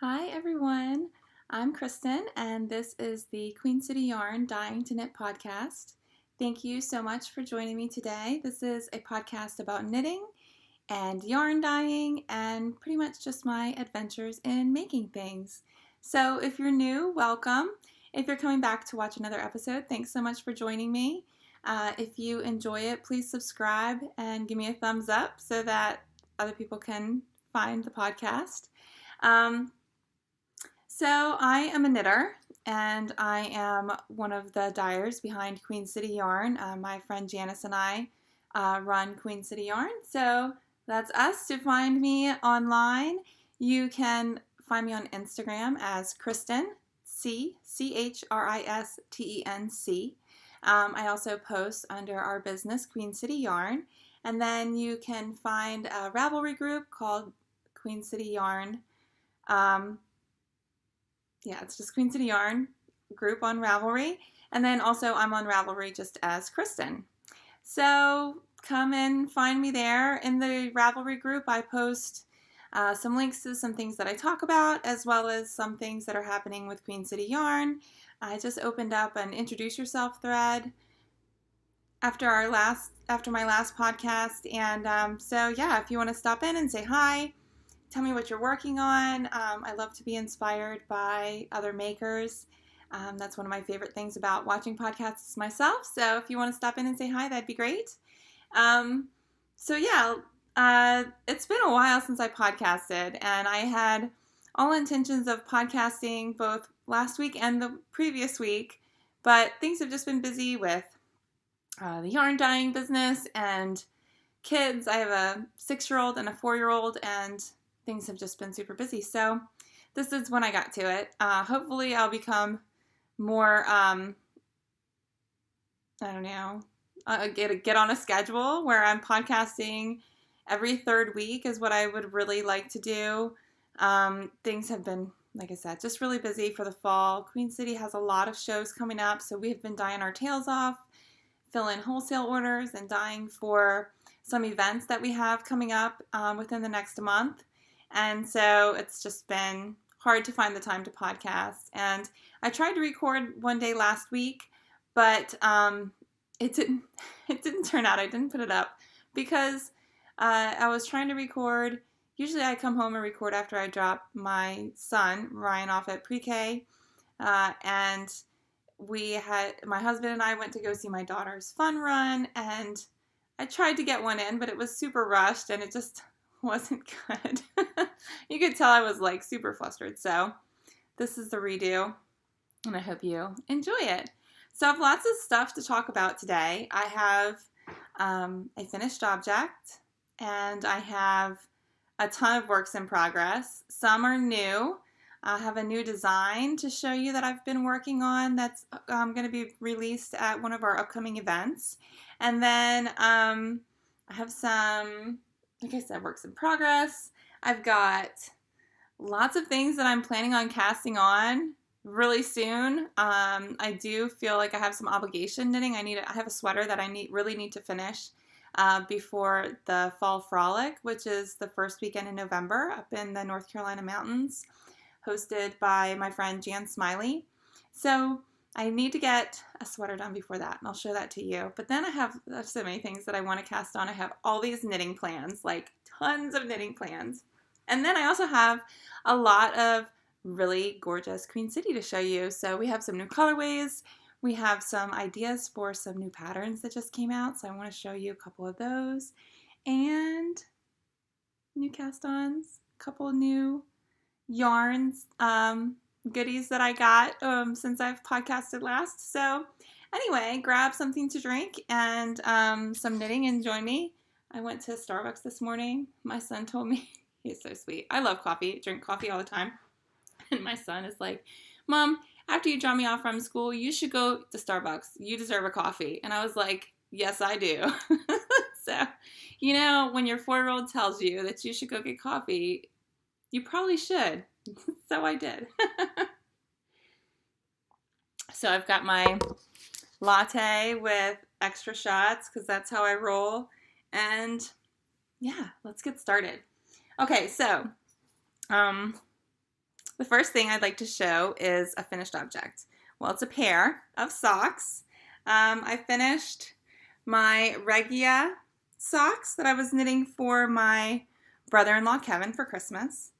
Hi everyone, I'm Kristen and this is the Queen City Yarn Dyeing to Knit podcast. Thank you so much for joining me today. This is a podcast about knitting and yarn dyeing and pretty much just my adventures in making things. So if you're new, welcome. If you're coming back to watch another episode, thanks so much for joining me. If you enjoy it, please subscribe and give me a thumbs up so that other people can find the podcast. So I am a knitter, and I am one of the dyers behind Queen City Yarn. My friend Janice and I run Queen City Yarn, so that's us. To find me online, you can find me on Instagram as Kristen, Christenc. I also post under our business, Queen City Yarn, and then you can find a Ravelry group called Queen City Yarn. It's just Queen City Yarn group on Ravelry. And then also I'm on Ravelry just as Kristen. So come and find me there. In the Ravelry group, I post some links to some things that I talk about, as well as some things that are happening with Queen City Yarn. I just opened up an introduce yourself thread after my last podcast. And so if you want to stop in and say hi, tell me what you're working on. I love to be inspired by other makers. That's one of my favorite things about watching podcasts myself. So if you want to stop in and say hi, that'd be great. It's been a while since I podcasted, and I had all intentions of podcasting both last week and the previous week, but things have just been busy with the yarn dyeing business and kids. I have a 6-year-old and a 4-year-old, and things have just been super busy. So this is when I got to it. Hopefully I'll become more, get on a schedule where I'm podcasting every third week is what I would really like to do. Things have been, like I said, just really busy for the fall. Queen City has a lot of shows coming up, so we have been dyeing our tails off, filling wholesale orders, and dyeing for some events that we have coming up within the next month. And so it's just been hard to find the time to podcast. And I tried to record one day last week, but it didn't turn out. I didn't put it up because I was trying to record. Usually I come home and record after I drop my son, Ryan, off at pre-K. And my husband and I went to go see my daughter's fun run. And I tried to get one in, but it was super rushed and it just wasn't good. You could tell I was like super flustered. So this is the redo, and I hope you enjoy it. So I have lots of stuff to talk about today. I have a finished object, and I have a ton of works in progress. Some are new. I have a new design to show you that I've been working on that's going to be released at one of our upcoming events. And then I have some, like I said, works in progress. I've got lots of things that I'm planning on casting on really soon. I do feel like I have some obligation knitting. I have a sweater that I really need to finish before the Fall Frolic, which is the first weekend in November up in the North Carolina mountains, hosted by my friend Jan Smiley. So I need to get a sweater done before that, and I'll show that to you. But then I have so many things that I want to cast on. I have all these knitting plans, like tons of knitting plans. And then I also have a lot of really gorgeous Queen City to show you. So we have some new colorways. We have some ideas for some new patterns that just came out. So I want to show you a couple of those. And new cast-ons, a couple new yarns, goodies that I got since I've podcasted last. So anyway, grab something to drink and some knitting and join me. I went to Starbucks this morning. My son told me, he's so sweet. I love coffee, drink coffee all the time. And my son is like, Mom, after you drop me off from school, you should go to Starbucks. You deserve a coffee. And I was like, yes, I do. So, when your 4-year-old tells you that you should go get coffee, you probably should. So I did. So I've got my latte with extra shots because that's how I roll. And yeah, let's get started. Okay, so the first thing I'd like to show is a finished object. Well, it's a pair of socks. I finished my Regia socks that I was knitting for my brother-in-law Kevin for Christmas.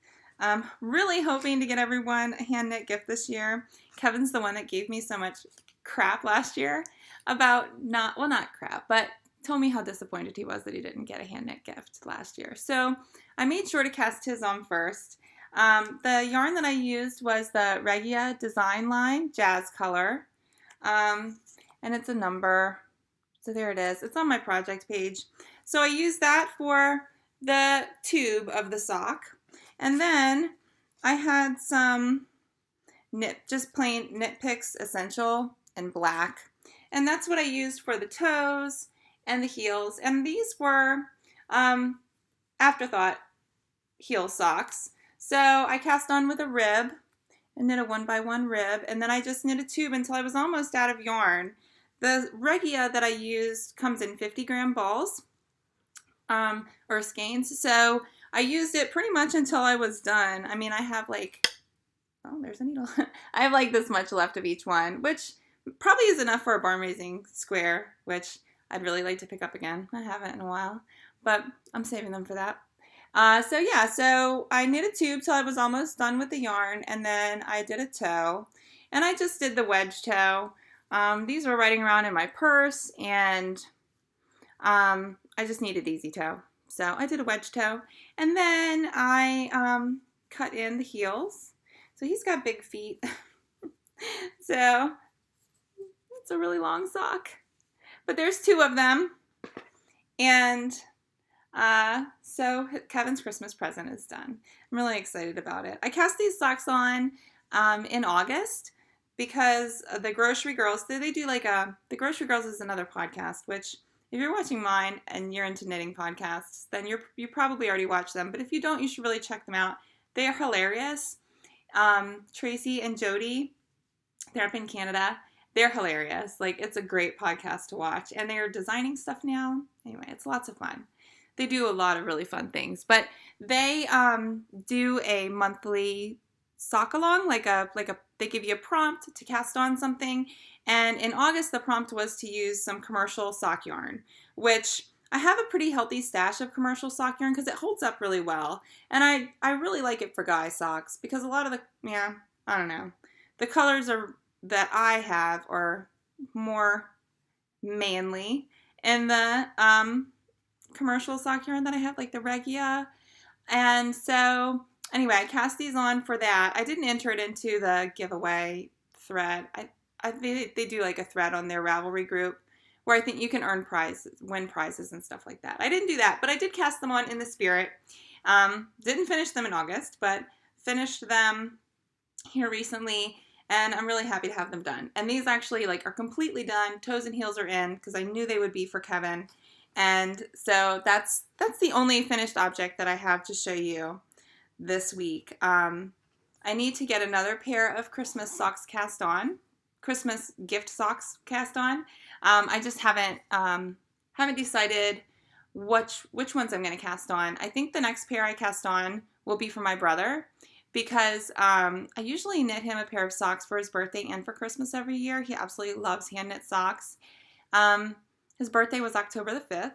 Really hoping to get everyone a hand knit gift this year. Kevin's the one that gave me so much crap last year about not crap, but told me how disappointed he was that he didn't get a hand knit gift last year. So I made sure to cast his on first. The yarn that I used was the Regia Design Line Jazz Color, and it's a number. So there it is. It's on my project page. So I used that for the tube of the sock. And then I had some just plain Knit Picks Essential in black. And that's what I used for the toes and the heels. And these were afterthought heel socks. So I cast on with a rib and knit a 1x1 rib. And then I just knit a tube until I was almost out of yarn. The Regia that I used comes in 50-gram balls or skeins. So I used it pretty much until I was done. I mean, I have like, oh, there's a needle. I have like this much left of each one, which probably is enough for a barn raising square, which I'd really like to pick up again. I haven't in a while, but I'm saving them for that. So I knit a tube till I was almost done with the yarn, and then I did a toe, and I just did the wedge toe. These were riding around in my purse, and I just needed easy toe. So I did a wedge toe, and then I cut in the heels. So he's got big feet. So it's a really long sock. But there's two of them. And so Kevin's Christmas present is done. I'm really excited about it. I cast these socks on in August because the Grocery Girls, they do like the Grocery Girls is another podcast, which if you're watching mine and you're into knitting podcasts, then you probably already watched them. But if you don't, you should really check them out. They are hilarious. Tracy and Jody, they're up in Canada. They're hilarious. Like, it's a great podcast to watch. And they're designing stuff now. Anyway, it's lots of fun. They do a lot of really fun things. But they do a monthly sock along, they give you a prompt to cast on something. And in August, the prompt was to use some commercial sock yarn, which I have a pretty healthy stash of commercial sock yarn because it holds up really well. And I really like it for guy socks because a lot of I don't know. The colors that I have are more manly. And the commercial sock yarn that I have, like the Regia. And so anyway, I cast these on for that. I didn't enter it into the giveaway thread. They do like a thread on their Ravelry group where I think you can win prizes and stuff like that. I didn't do that, but I did cast them on in the spirit. Didn't finish them in August, but finished them here recently, and I'm really happy to have them done. And these actually are completely done. Toes and heels are in because I knew they would be for Kevin. And so that's the only finished object that I have to show you this week. I need to get another pair of Christmas socks cast on. Christmas gift socks cast on. I just haven't decided which ones I'm going to cast on. I think the next pair I cast on will be for my brother because I usually knit him a pair of socks for his birthday and for Christmas every year. He absolutely loves hand knit socks. His birthday was October the 5th.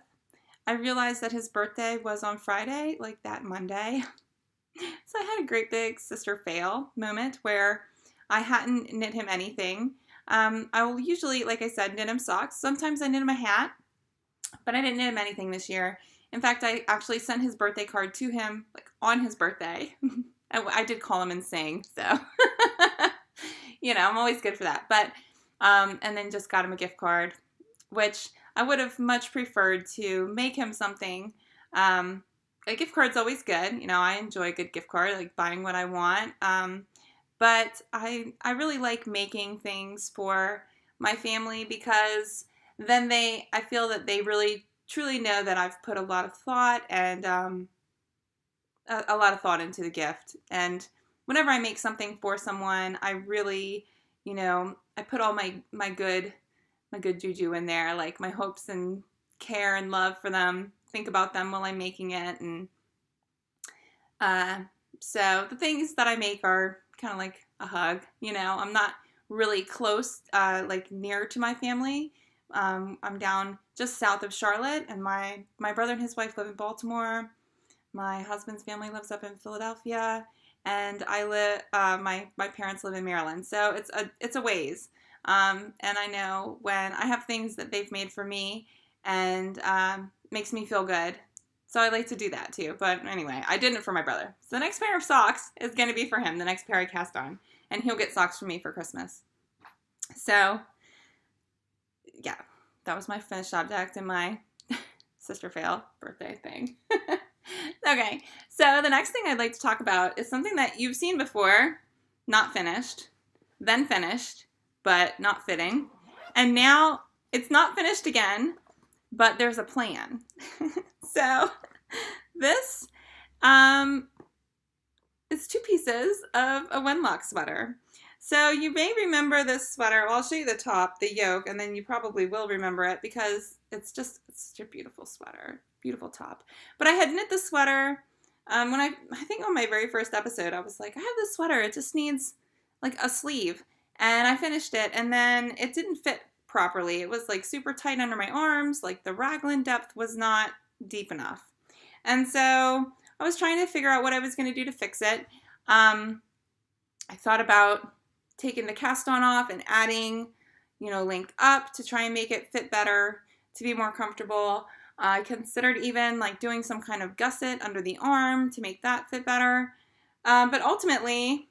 I realized that his birthday was on Friday, like that Monday. So I had a great big sister fail moment where I hadn't knit him anything. I will usually, like I said, knit him socks. Sometimes I knit him a hat, but I didn't knit him anything this year. In fact, I actually sent his birthday card to him on his birthday. I did call him and sing, so I'm always good for that. But and then just got him a gift card, which I would have much preferred to make him something. A gift card's always good. I enjoy a good gift card, like buying what I want. But I really like making things for my family because then I feel that they really truly know that I've put a lot of thought and a lot of thought into the gift. And whenever I make something for someone, I really, I put all my good my good juju in there, like my hopes and care and love for them. Think about them while I'm making it. And so the things that I make are kind of like a hug. I'm not really close, like near to my family. I'm down just south of Charlotte, and my brother and his wife live in Baltimore. My husband's family lives up in Philadelphia, and I live. My parents live in Maryland, so it's a ways. And I know when I have things that they've made for me, and makes me feel good. So I like to do that too. But anyway, I did it for my brother. So the next pair of socks is going to be for him. The next pair I cast on, and he'll get socks from me for Christmas. So yeah, that was my finished object in my sister fail birthday thing. Okay, so the next thing I'd like to talk about is something that you've seen before, not finished, then finished, but not fitting. And now it's not finished again, but there's a plan. So this is 2 pieces of a Wenlock sweater. So you may remember this sweater. Well, I'll show you the top, the yoke, and then you probably will remember it because it's such a beautiful sweater, beautiful top. But I had knit the sweater when I think on my very first episode, I was like, I have this sweater. It just needs like a sleeve. And I finished it, and then it didn't fit properly. It was like super tight under my arms. Like the raglan depth was not deep enough. And so I was trying to figure out what I was going to do to fix it. I thought about taking the cast on off and adding, length up to try and make it fit better, to be more comfortable. I considered even like doing some kind of gusset under the arm to make that fit better. But ultimately,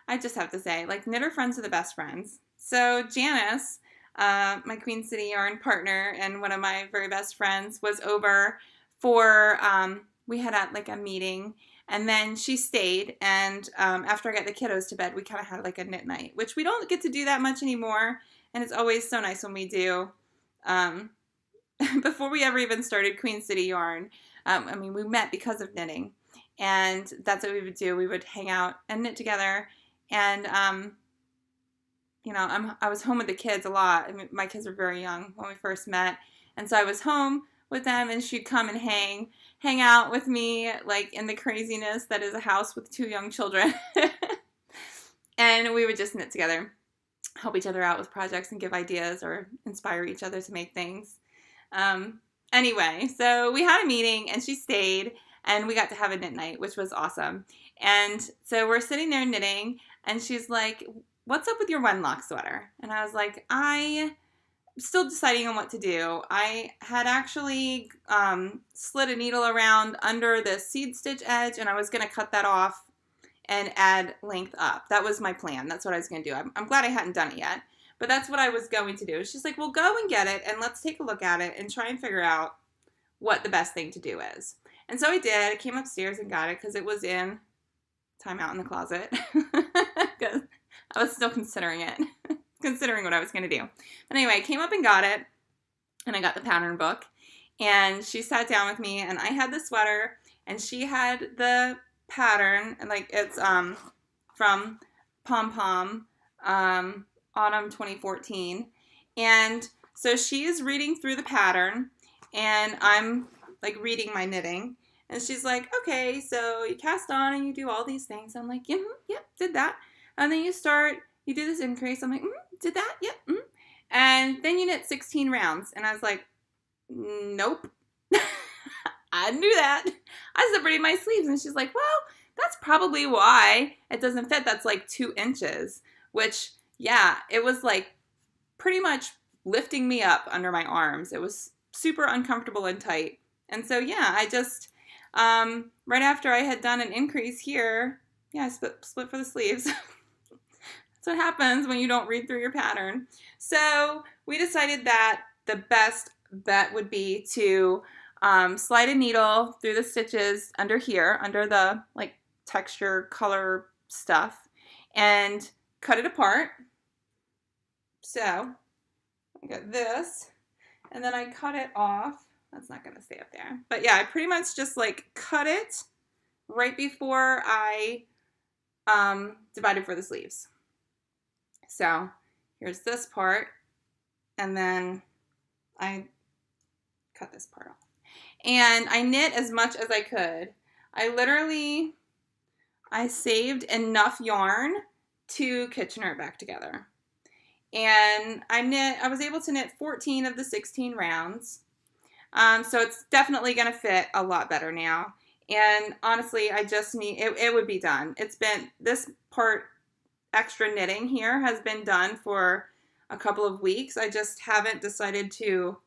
I just have to say, like, knitter friends are the best friends. So Janice, my Queen City Yarn partner and one of my very best friends, was over for, we had a meeting. And then she stayed, and after I got the kiddos to bed, we kind of had like a knit night, which we don't get to do that much anymore, and it's always so nice when we do. Before we ever even started Queen City Yarn, we met because of knitting, and that's what we would do. We would hang out and knit together, and I was home with the kids a lot. My kids were very young when we first met, and so I was home with them, and she'd come and hang out with me, like in the craziness that is a house with 2 young children. And we would just knit together, help each other out with projects and give ideas or inspire each other to make things. Anyway, so we had a meeting and she stayed and we got to have a knit night, which was awesome. And so we're sitting there knitting and she's like, "What's up with your Wenlock sweater?" And I was like, still deciding on what to do. I had actually slid a needle around under the seed stitch edge, and I was going to cut that off and add length up. That was my plan. That's what I was going to do. I'm glad I hadn't done it yet, but that's what I was going to do. She's like, "Well, go and get it, and let's take a look at it and try and figure out what the best thing to do is." And so I did. I came upstairs and got it because it was in timeout in the closet because I was still considering it. Considering what I was going to do. But anyway, I came up and got it, and I got the pattern book, and she sat down with me, and I had the sweater, and she had the pattern, and like it's from Pom Pom, autumn 2014, and so she is reading through the pattern, and I'm like reading my knitting, and she's like, "Okay, so you cast on and you do all these things." I'm like, "Yep, did that," and then you do this increase. I'm like, "Did that? Yep. And then you knit 16 rounds. And I was like, "Nope." I didn't do that. I separated my sleeves. And she's like, "Well, that's probably why it doesn't fit. That's like 2 inches." Which, yeah, it was like pretty much lifting me up under my arms. It was super uncomfortable and tight. And so, yeah, I just, right after I had done an increase here, I split for the sleeves. That's what happens when you don't read through your pattern. So we decided that the best bet would be to slide a needle through the stitches under here, under the like texture color stuff, and cut it apart. So I got this, and then I cut it off. That's not going to stay up there. But yeah, I pretty much just like cut it right before I divided for the sleeves. So here's this part, and then I cut this part off. And I knit as much as I could. I saved enough yarn to Kitchener it back together. And I was able to knit 14 of the 16 rounds. So it's definitely going to fit a lot better now. And honestly, I just need, it would be done. This part extra knitting here has been done for a couple of weeks. I just haven't decided to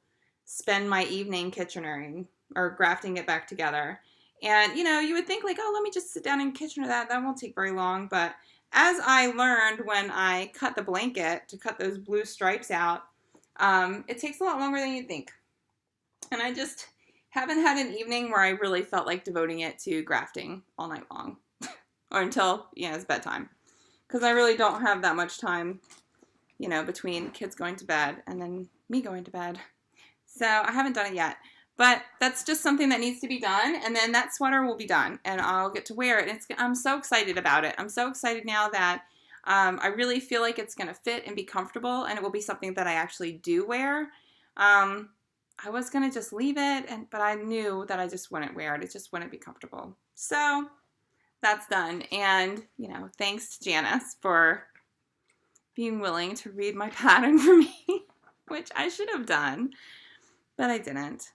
spend my evening Kitchenering or grafting it back together. And, you would think like, oh, let me just sit down and Kitchener that. That won't take very long. But as I learned when I cut the blanket to cut those blue stripes out, it takes a lot longer than you'd think. And I just haven't had an evening where I really felt like devoting it to grafting all night long. Or until, it's bedtime. Because I really don't have that much time, between kids going to bed and then me going to bed. So I haven't done it yet. But that's just something that needs to be done. And then that sweater will be done. And I'll get to wear it. And I'm so excited about it. I'm so excited now that I really feel like it's going to fit and be comfortable. And it will be something that I actually do wear. I was going to just leave it, but I knew that I just wouldn't wear it. It just wouldn't be comfortable. So that's done. And, thanks to Janice for being willing to read my pattern for me, which I should have done, but I didn't.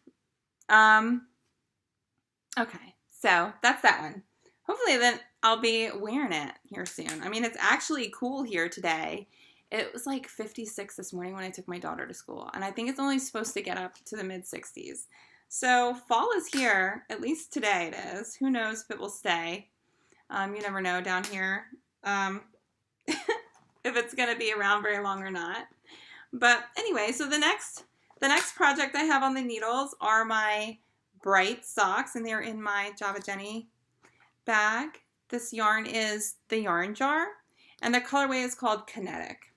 Okay, so that's that one. Hopefully then I'll be wearing it here soon. I mean, it's actually cool here today. It was like 56 this morning when I took my daughter to school, and I think it's only supposed to get up to the mid-60s. So fall is here, at least today it is. Who knows if it will stay. You never know down here if it's going to be around very long or not. But anyway, so the next project I have on the needles are my bright socks, and they're in my Java Jenny bag. This yarn is the Yarn Jar, and the colorway is called Kinetic.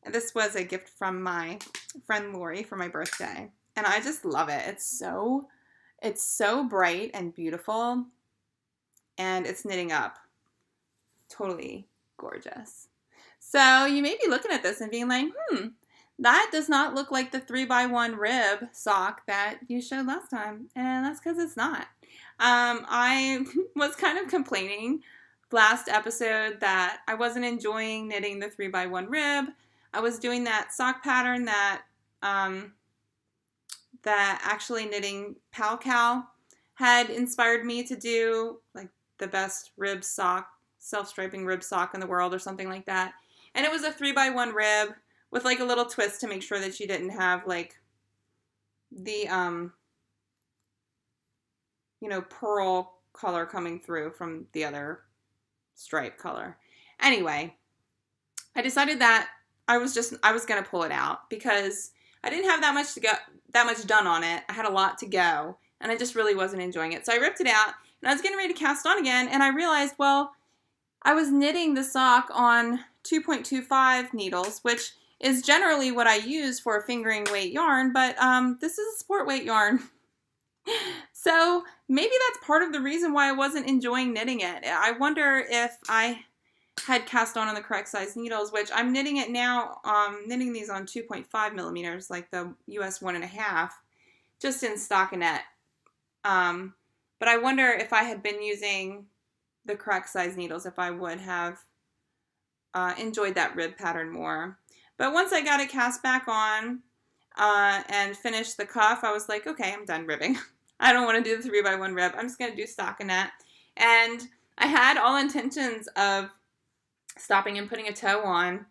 And this was a gift from my friend Lori for my birthday, and I just love it. It's so bright and beautiful, and it's knitting up. Totally gorgeous. So you may be looking at this and being like, that does not look like the 3x1 rib sock that you showed last time. And that's because it's not. I was kind of complaining last episode that I wasn't enjoying knitting the 3x1 rib. I was doing that sock pattern that actually knitting Pal Cal had inspired me to do, like the best rib sock, self-striping rib sock in the world or something like that. And it was a 3x1 rib with like a little twist to make sure that she didn't have like the, pearl color coming through from the other stripe color. Anyway, I decided that I was going to pull it out because I didn't have that much done on it. I had a lot to go, and I just really wasn't enjoying it. So I ripped it out, and I was getting ready to cast on again, and I realized, well, I was knitting the sock on 2.25 needles, which is generally what I use for a fingering weight yarn, but this is a sport weight yarn. So maybe that's part of the reason why I wasn't enjoying knitting it. I wonder if I had cast on the correct size needles, which I'm knitting it now, knitting these on 2.5 millimeters, like the US 1.5, just in stockinette. But I wonder if I had been using the correct size needles, if I would have enjoyed that rib pattern more. But once I got it cast back on and finished the cuff, I was like, okay, I'm done ribbing. I don't want to do the 3x1 rib. I'm just going to do stockinette. And I had all intentions of stopping and putting a toe on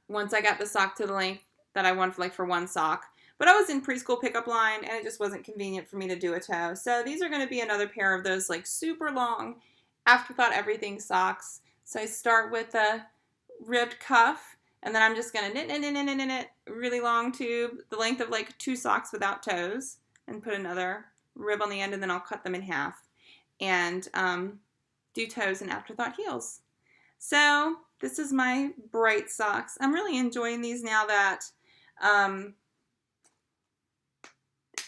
once I got the sock to the length that I wanted for one sock. But I was in preschool pickup line, and it just wasn't convenient for me to do a toe. So these are going to be another pair of those super long afterthought everything socks. So I start with a ribbed cuff, and then I'm just going to knit really long tube, the length of 2 socks without toes, and put another rib on the end, and then I'll cut them in half and do toes and afterthought heels. So this is my bright socks. I'm really enjoying these now that I'm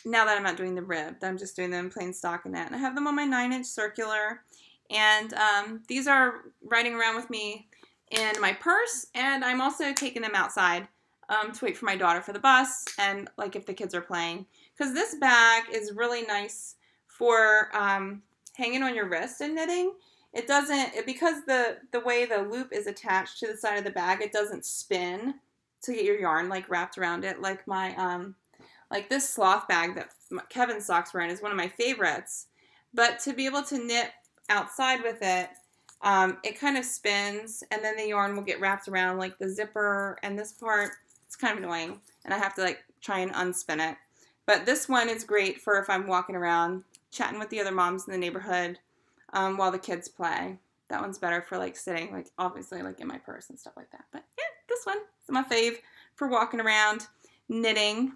not doing the rib. I'm just doing them plain stockinette. And I have them on my 9-inch circular. And these are riding around with me in my purse. And I'm also taking them outside to wait for my daughter for the bus, and like if the kids are playing. Because this bag is really nice for hanging on your wrist and knitting. It doesn't, because the way the loop is attached to the side of the bag, it doesn't spin to get your yarn like wrapped around it. Like my, like this sloth bag that Kevin's socks were in is one of my favorites. But to be able to knit outside with it, it kind of spins, and then the yarn will get wrapped around like the zipper, and this part, it's kind of annoying, and I have to like try and unspin it. But this one is great for if I'm walking around chatting with the other moms in the neighborhood while the kids play. That one's better for like sitting, like obviously like in my purse and stuff like that. But yeah, this one is my fave for walking around knitting.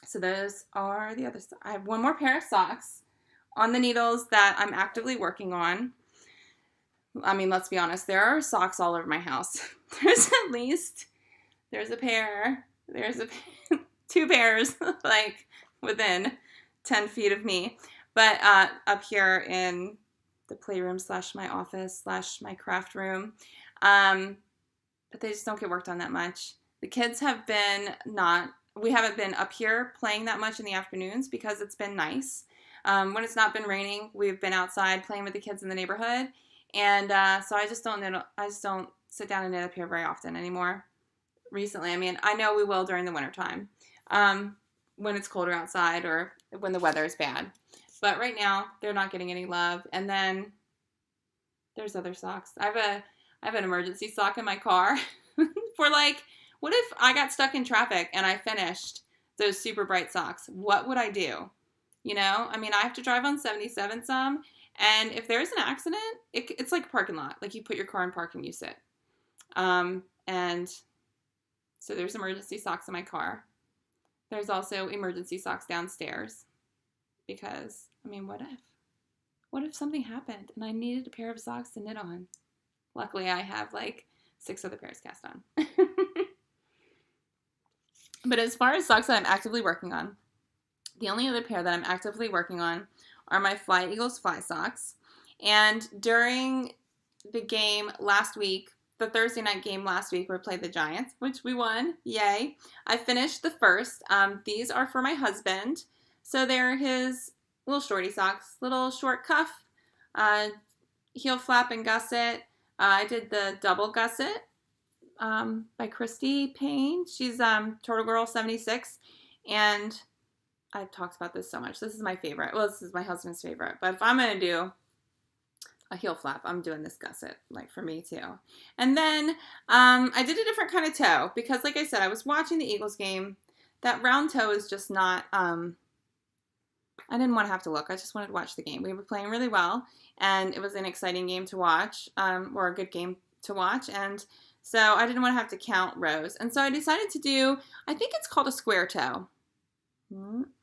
So those are the other stuff. I have one more pair of socks on the needles that I'm actively working on. I mean, let's be honest, there are socks all over my house. There's a pair, two pairs, like within 10 feet of me. But up here in the playroom / my office / my craft room, but they just don't get worked on that much. The kids have been we haven't been up here playing that much in the afternoons because it's been nice. When it's not been raining, we've been outside playing with the kids in the neighborhood. And so I just don't sit down and knit up here very often anymore. Recently, I mean, I know we will during the wintertime, when it's colder outside or when the weather is bad. But right now, they're not getting any love. And then there's other socks. I have an emergency sock in my car for like, what if I got stuck in traffic and I finished those super bright socks? What would I do? You know, I mean, I have to drive on 77 some. And if there's an accident, it's like a parking lot. Like you put your car in park and use it. And so there's emergency socks in my car. There's also emergency socks downstairs. Because, I mean, what if something happened and I needed a pair of socks to knit on? Luckily, I have like 6 other pairs cast on. But as far as socks that I'm actively working on, the only other pair that I'm actively working on are my Fly Eagles Fly socks. And during the game last week, the Thursday night game last week, where we played the Giants, which we won, yay, I finished the first. These are for my husband. So they're his little shorty socks, little short cuff, heel flap and gusset. I did the double gusset by Christy Payne. She's Turtle Girl 76, and I've talked about this so much. This is my favorite. Well, this is my husband's favorite. But if I'm going to do a heel flap, I'm doing this gusset, like for me too. And then I did a different kind of toe because, like I said, I was watching the Eagles game. That round toe is just not, I didn't want to have to look. I just wanted to watch the game. We were playing really well, and it was an exciting game to watch, or a good game to watch. And so I didn't want to have to count rows. And so I decided to do, I think it's called a square toe.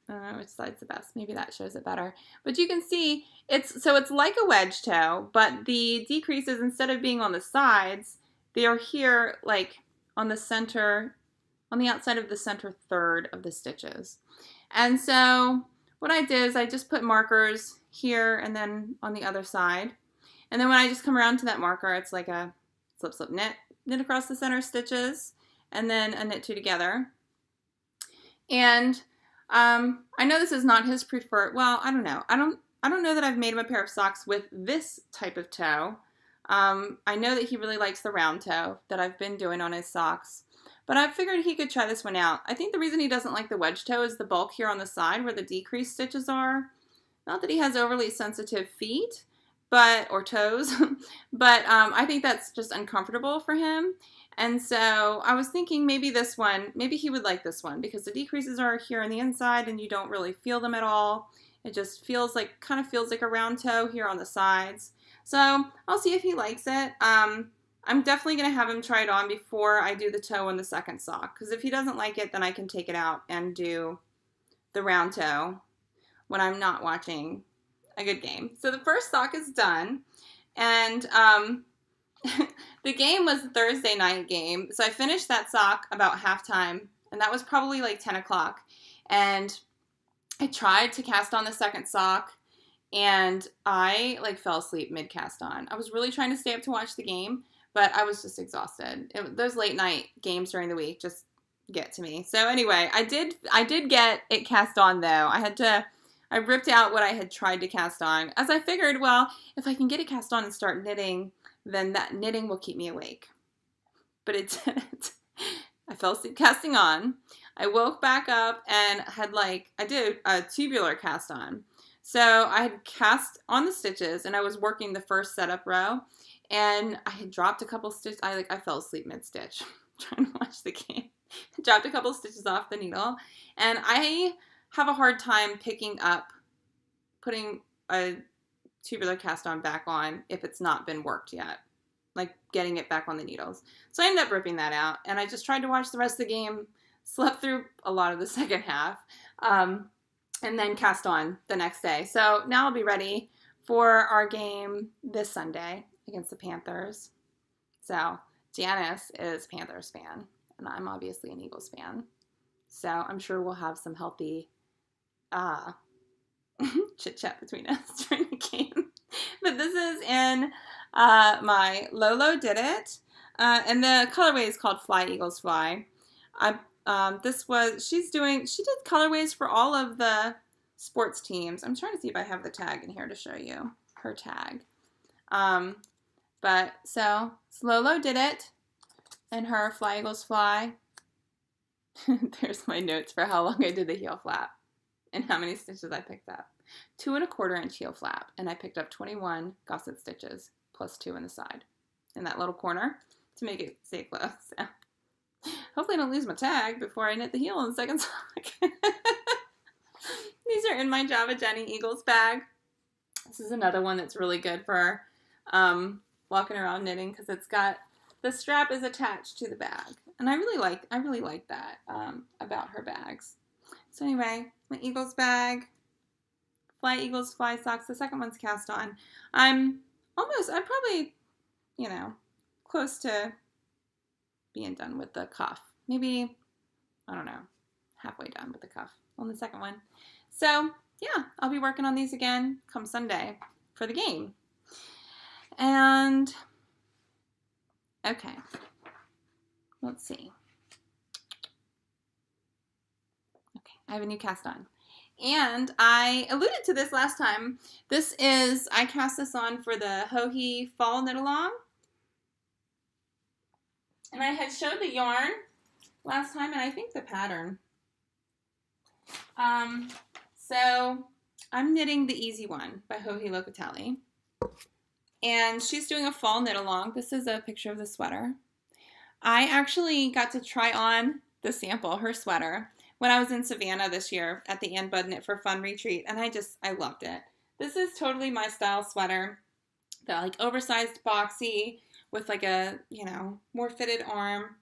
I don't know which side's the best. Maybe that shows it better. But you can see, it's like a wedge toe, but the decreases, instead of being on the sides, they are here, like on the center, on the outside of the center third of the stitches. And so what I did is I just put markers here and then on the other side. And then when I just come around to that marker, it's like a slip, slip, knit across the center stitches, and then a knit two together. And I know this is not his preferred, well, I don't know. I don't know that I've made him a pair of socks with this type of toe. I know that he really likes the round toe that I've been doing on his socks, but I figured he could try this one out. I think the reason he doesn't like the wedge toe is the bulk here on the side where the decreased stitches are. Not that he has overly sensitive feet, or toes, but I think that's just uncomfortable for him. And so I was thinking maybe he would like this one because the decreases are here on the inside and you don't really feel them at all. It just kind of feels like a round toe here on the sides. So I'll see if he likes it. I'm definitely going to have him try it on before I do the toe on the second sock, because if he doesn't like it, then I can take it out and do the round toe when I'm not watching a good game. So the first sock is done, and the game was a Thursday night game, so I finished that sock about halftime, and that was probably like 10 o'clock, and I tried to cast on the second sock, and I fell asleep mid-cast on. I was really trying to stay up to watch the game, but I was just exhausted. Those late night games during the week, just get to me. So anyway, I did get it cast on though. I ripped out what I had tried to cast on, as I figured, well, if I can get it cast on and start knitting, then that knitting will keep me awake. But it didn't. I fell asleep casting on. I woke back up and I did a tubular cast on. So I had cast on the stitches and I was working the first setup row and I had dropped a couple stitches. I fell asleep mid-stitch trying to watch the game. Dropped a couple stitches off the needle and I have a hard time putting a tubular cast on back on if it's not been worked yet. Like getting it back on the needles. So I ended up ripping that out and I just tried to watch the rest of the game, slept through a lot of the second half, and then cast on the next day. So now I'll be ready for our game this Sunday against the Panthers. So Janice is Panthers fan and I'm obviously an Eagles fan. So I'm sure we'll have some healthy chit chat between us during the game. But this is in my Lolo Did It, and the colorway is called Fly Eagles Fly. She did colorways for all of the sports teams. I'm trying to see if I have the tag in here to show you her tag. But so Lolo Did It, and her Fly Eagles Fly. There's my notes for how long I did the heel flap and how many stitches I picked up. 2 1/4 inch heel flap, and I picked up 21 gusset stitches plus 2 in the side in that little corner to make it stay close. So hopefully I don't lose my tag before I knit the heel in the second sock. These are in my Java Jenny Eagles bag. This is another one that's really good for walking around knitting because the strap is attached to the bag, and I really like that about her bags. So anyway, my Eagles bag. Fly Eagles Fly socks. The second one's cast on. I'm probably, close to being done with the cuff. Maybe, I don't know, halfway done with the cuff on the second one. So, yeah, I'll be working on these again come Sunday for the game. And, okay, let's see. Okay, I have a new cast on. And I alluded to this last time. I cast this on for the Joji Fall Knit Along. And I had showed the yarn last time, and I think the pattern. So I'm knitting the Easy One by Joji Locatelli. And she's doing a fall knit along. This is a picture of the sweater. I actually got to try on the sample, her sweater, when I was in Savannah this year at the Ann Budd Knit for Fun retreat, and I loved it. This is totally my style sweater. The oversized boxy with a, more fitted arm.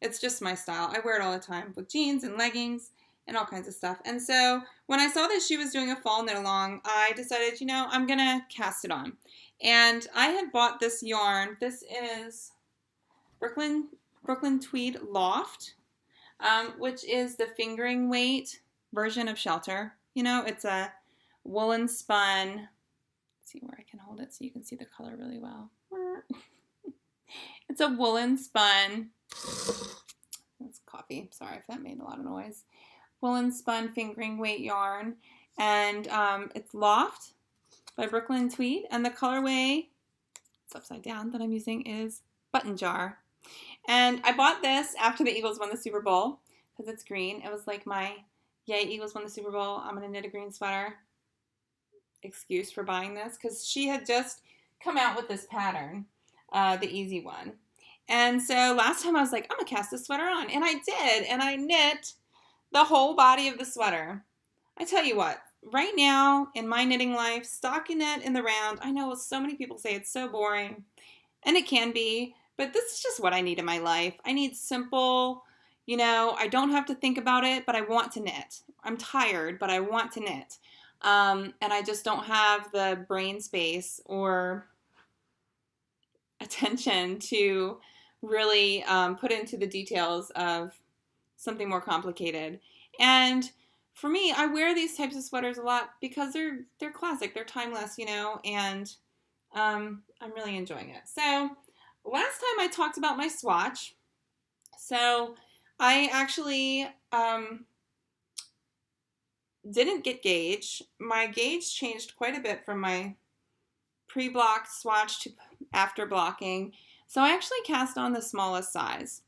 It's just my style. I wear it all the time with jeans and leggings and all kinds of stuff. And so when I saw that she was doing a fall knit along, I decided, I'm going to cast it on. And I had bought this yarn. This is Brooklyn Tweed Loft. Which is the fingering weight version of Shelter. It's a woolen spun. Let's see where I can hold it so you can see the color really well. It's a woolen spun. That's coffee. Sorry if that made a lot of noise. Woolen spun fingering weight yarn. And it's Loft by Brooklyn Tweed. And the colorway, it's upside down, that I'm using is Button Jar. And I bought this after the Eagles won the Super Bowl because it's green. It was like my, yay, Eagles won the Super Bowl, I'm going to knit a green sweater excuse for buying this because she had just come out with this pattern, the Easy One. And so last time I was like, I'm going to cast this sweater on. And I did. And I knit the whole body of the sweater. I tell you what, right now in my knitting life, stockinette in the round, I know so many people say it's so boring. And it can be. But this is just what I need in my life. I need simple, I don't have to think about it, but I want to knit. I'm tired, but I want to knit. And I just don't have the brain space or attention to really put into the details of something more complicated. And for me, I wear these types of sweaters a lot because they're classic, they're timeless, and I'm really enjoying it. So last time I talked about my swatch. So I actually didn't get gauge. My gauge changed quite a bit from my pre-blocked swatch to after blocking. So I actually cast on the smallest size.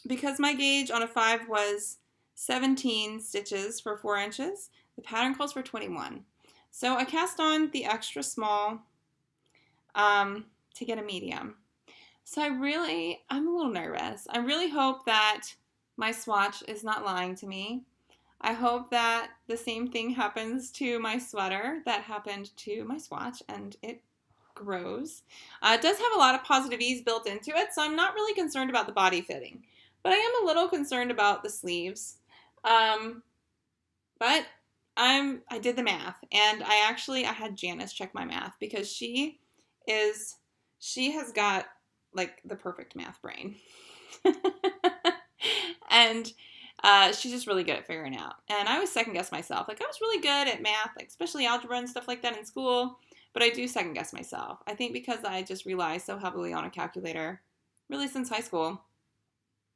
Because my gauge on a 5 was 17 stitches for 4 inches, the pattern calls for 21. So I cast on the extra small to get a medium. So I'm a little nervous. I really hope that my swatch is not lying to me. I hope that the same thing happens to my sweater that happened to my swatch and it grows. It does have a lot of positive ease built into it, so I'm not really concerned about the body fitting. But I am a little concerned about the sleeves. But I did the math, and I had Janice check my math because she has got like the perfect math brain. And she's just really good at figuring out. And I always second guess myself. Like I was really good at math, like especially algebra and stuff like that in school, but I do second guess myself. I think because I just rely so heavily on a calculator, really since high school,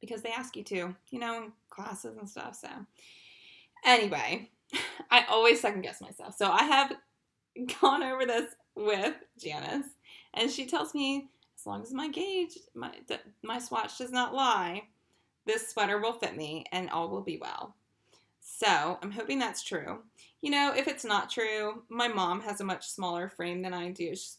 because they ask you to, in classes and stuff. So anyway, I always second guess myself. So I have gone over this with Janice, and she tells me as long as my gauge, my swatch does not lie, this sweater will fit me and all will be well. So I'm hoping that's true. If it's not true, my mom has a much smaller frame than I do. She's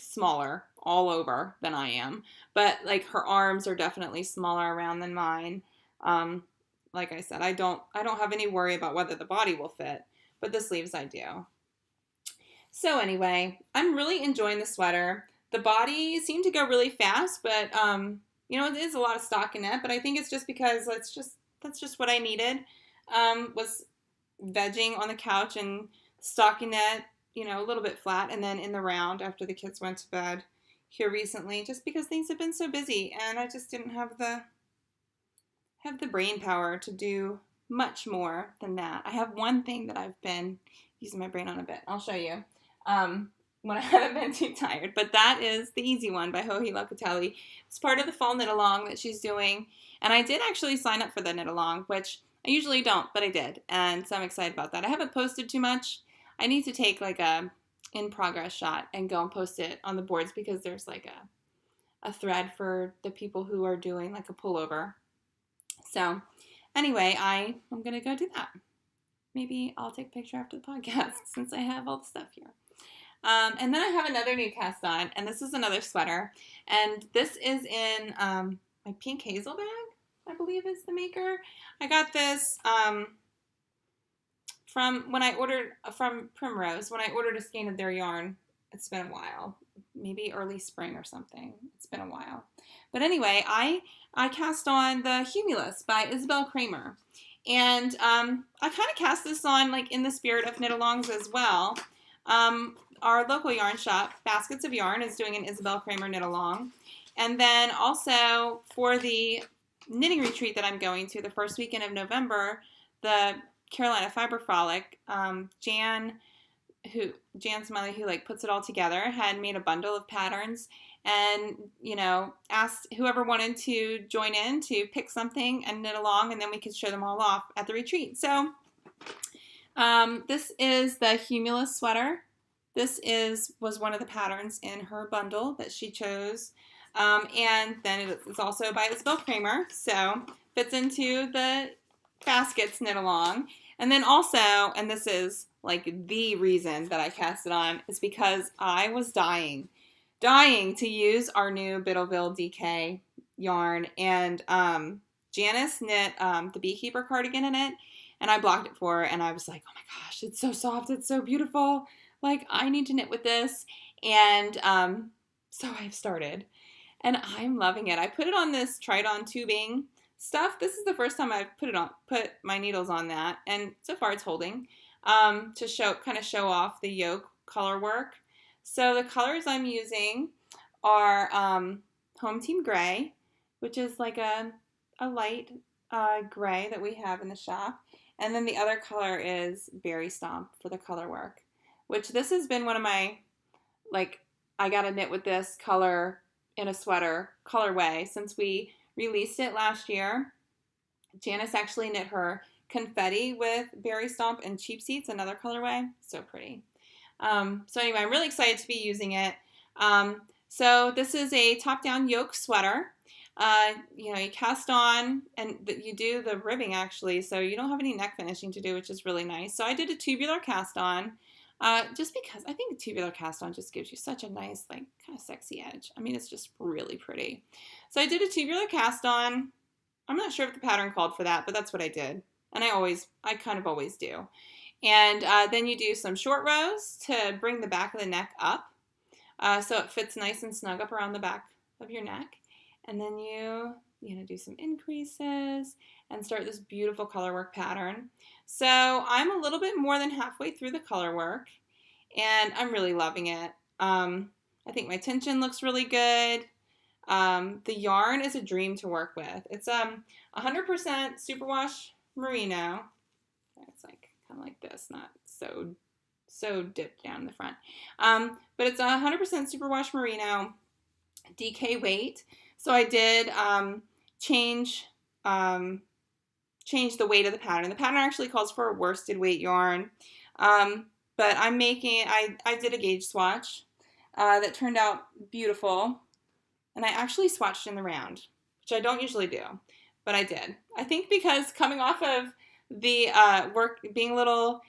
smaller all over than I am. But like her arms are definitely smaller around than mine. Like I said, I don't have any worry about whether the body will fit, but the sleeves I do. So anyway, I'm really enjoying the sweater. The body seemed to go really fast, but it is a lot of stockinette, but I think it's just because that's just what I needed. Was vegging on the couch and stockinette, a little bit flat, and then in the round after the kids went to bed here recently, just because things have been so busy, and I just didn't have the brain power to do much more than that. I have one thing that I've been using my brain on a bit. I'll show you. When I haven't been too tired. But that is The Easy One by Joji Locatelli. It's part of the fall knit along that she's doing. And I did actually sign up for the knit along, which I usually don't, but I did. And so I'm excited about that. I haven't posted too much. I need to take like a in progress shot and go and post it on the boards because there's like a thread for the people who are doing like a pullover. So anyway, I'm going to go do that. Maybe I'll take a picture after the podcast since I have all the stuff here. And then I have another new cast on, and this is another sweater. And this is in my Pink Hazel bag, I believe is the maker. I got this from Primrose. When I ordered a skein of their yarn, it's been a while. Maybe early spring or something. It's been a while. But anyway, I cast on the Humulus by Isabel Kramer. And I kind of cast this on like in the spirit of knit-alongs as well. Our local yarn shop, Baskets of Yarn, is doing an Isabel Kramer knit-along. And then also for the knitting retreat that I'm going to the first weekend of November, the Carolina Fiber Frolic, Jan Smiley, who like puts it all together, had made a bundle of patterns and, asked whoever wanted to join in to pick something and knit along, and then we could show them all off at the retreat. So this is the Humulus sweater. This was one of the patterns in her bundle that she chose. And then it's also by Isabel Kramer, so fits into the Baskets knit along. And then also, and this is like the reason that I cast it on, is because I was dying to use our new Biddleville DK yarn. And Janice knit the Beekeeper cardigan in it, and I blocked it for her, and I was like, oh my gosh, it's so soft, it's so beautiful. Like, I need to knit with this. And so I've started, and I'm loving it. I put it on this Tridon tubing stuff. This is the first time I've put my needles on that, and so far it's holding to show off the yoke color work. So the colors I'm using are Home Team Gray, which is like a light gray that we have in the shop, and then the other color is Berry Stomp for the color work, which this has been one of my, like, I gotta knit with this color in a sweater colorway since we released it last year. Janice actually knit her confetti with Berry Stomp and Cheap Seats, another colorway. So pretty. So anyway, I'm really excited to be using it. So this is a top-down yoke sweater. You cast on, and you do the ribbing actually, so you don't have any neck finishing to do, which is really nice. So I did a tubular cast on, just because I think a tubular cast on just gives you such a nice, like, kind of sexy edge. I mean, it's just really pretty. So I did a tubular cast on. I'm not sure if the pattern called for that, but that's what I did. And I kind of always do. And then you do some short rows to bring the back of the neck up, so it fits nice and snug up around the back of your neck. And then you do some increases and start this beautiful colorwork pattern. So I'm a little bit more than halfway through the colorwork, and I'm really loving it. I think my tension looks really good. The yarn is a dream to work with. It's 100% superwash merino. It's like kind of like this, not so dipped down in the front. But it's 100% superwash merino, DK weight. So I did change the weight of the pattern. The pattern actually calls for a worsted weight yarn, but I did a gauge swatch that turned out beautiful, and I actually swatched in the round, which I don't usually do, but I did. I think because coming off of the work, being a little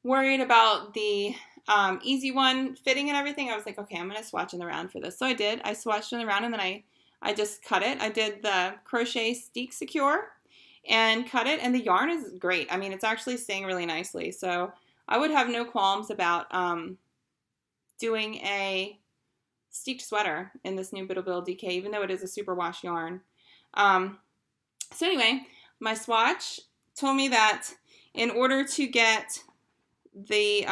worried about the easy one fitting and everything, I was like, okay, I'm going to swatch in the round for this. So I did. I swatched in the round, and then I just cut it. I did the crochet Steek Secure and cut it, and the yarn is great. I mean, it's actually staying really nicely. So I would have no qualms about doing a steeked sweater in this new Biddlebill DK, even though it is a superwash yarn. So anyway, my swatch told me that in order to get the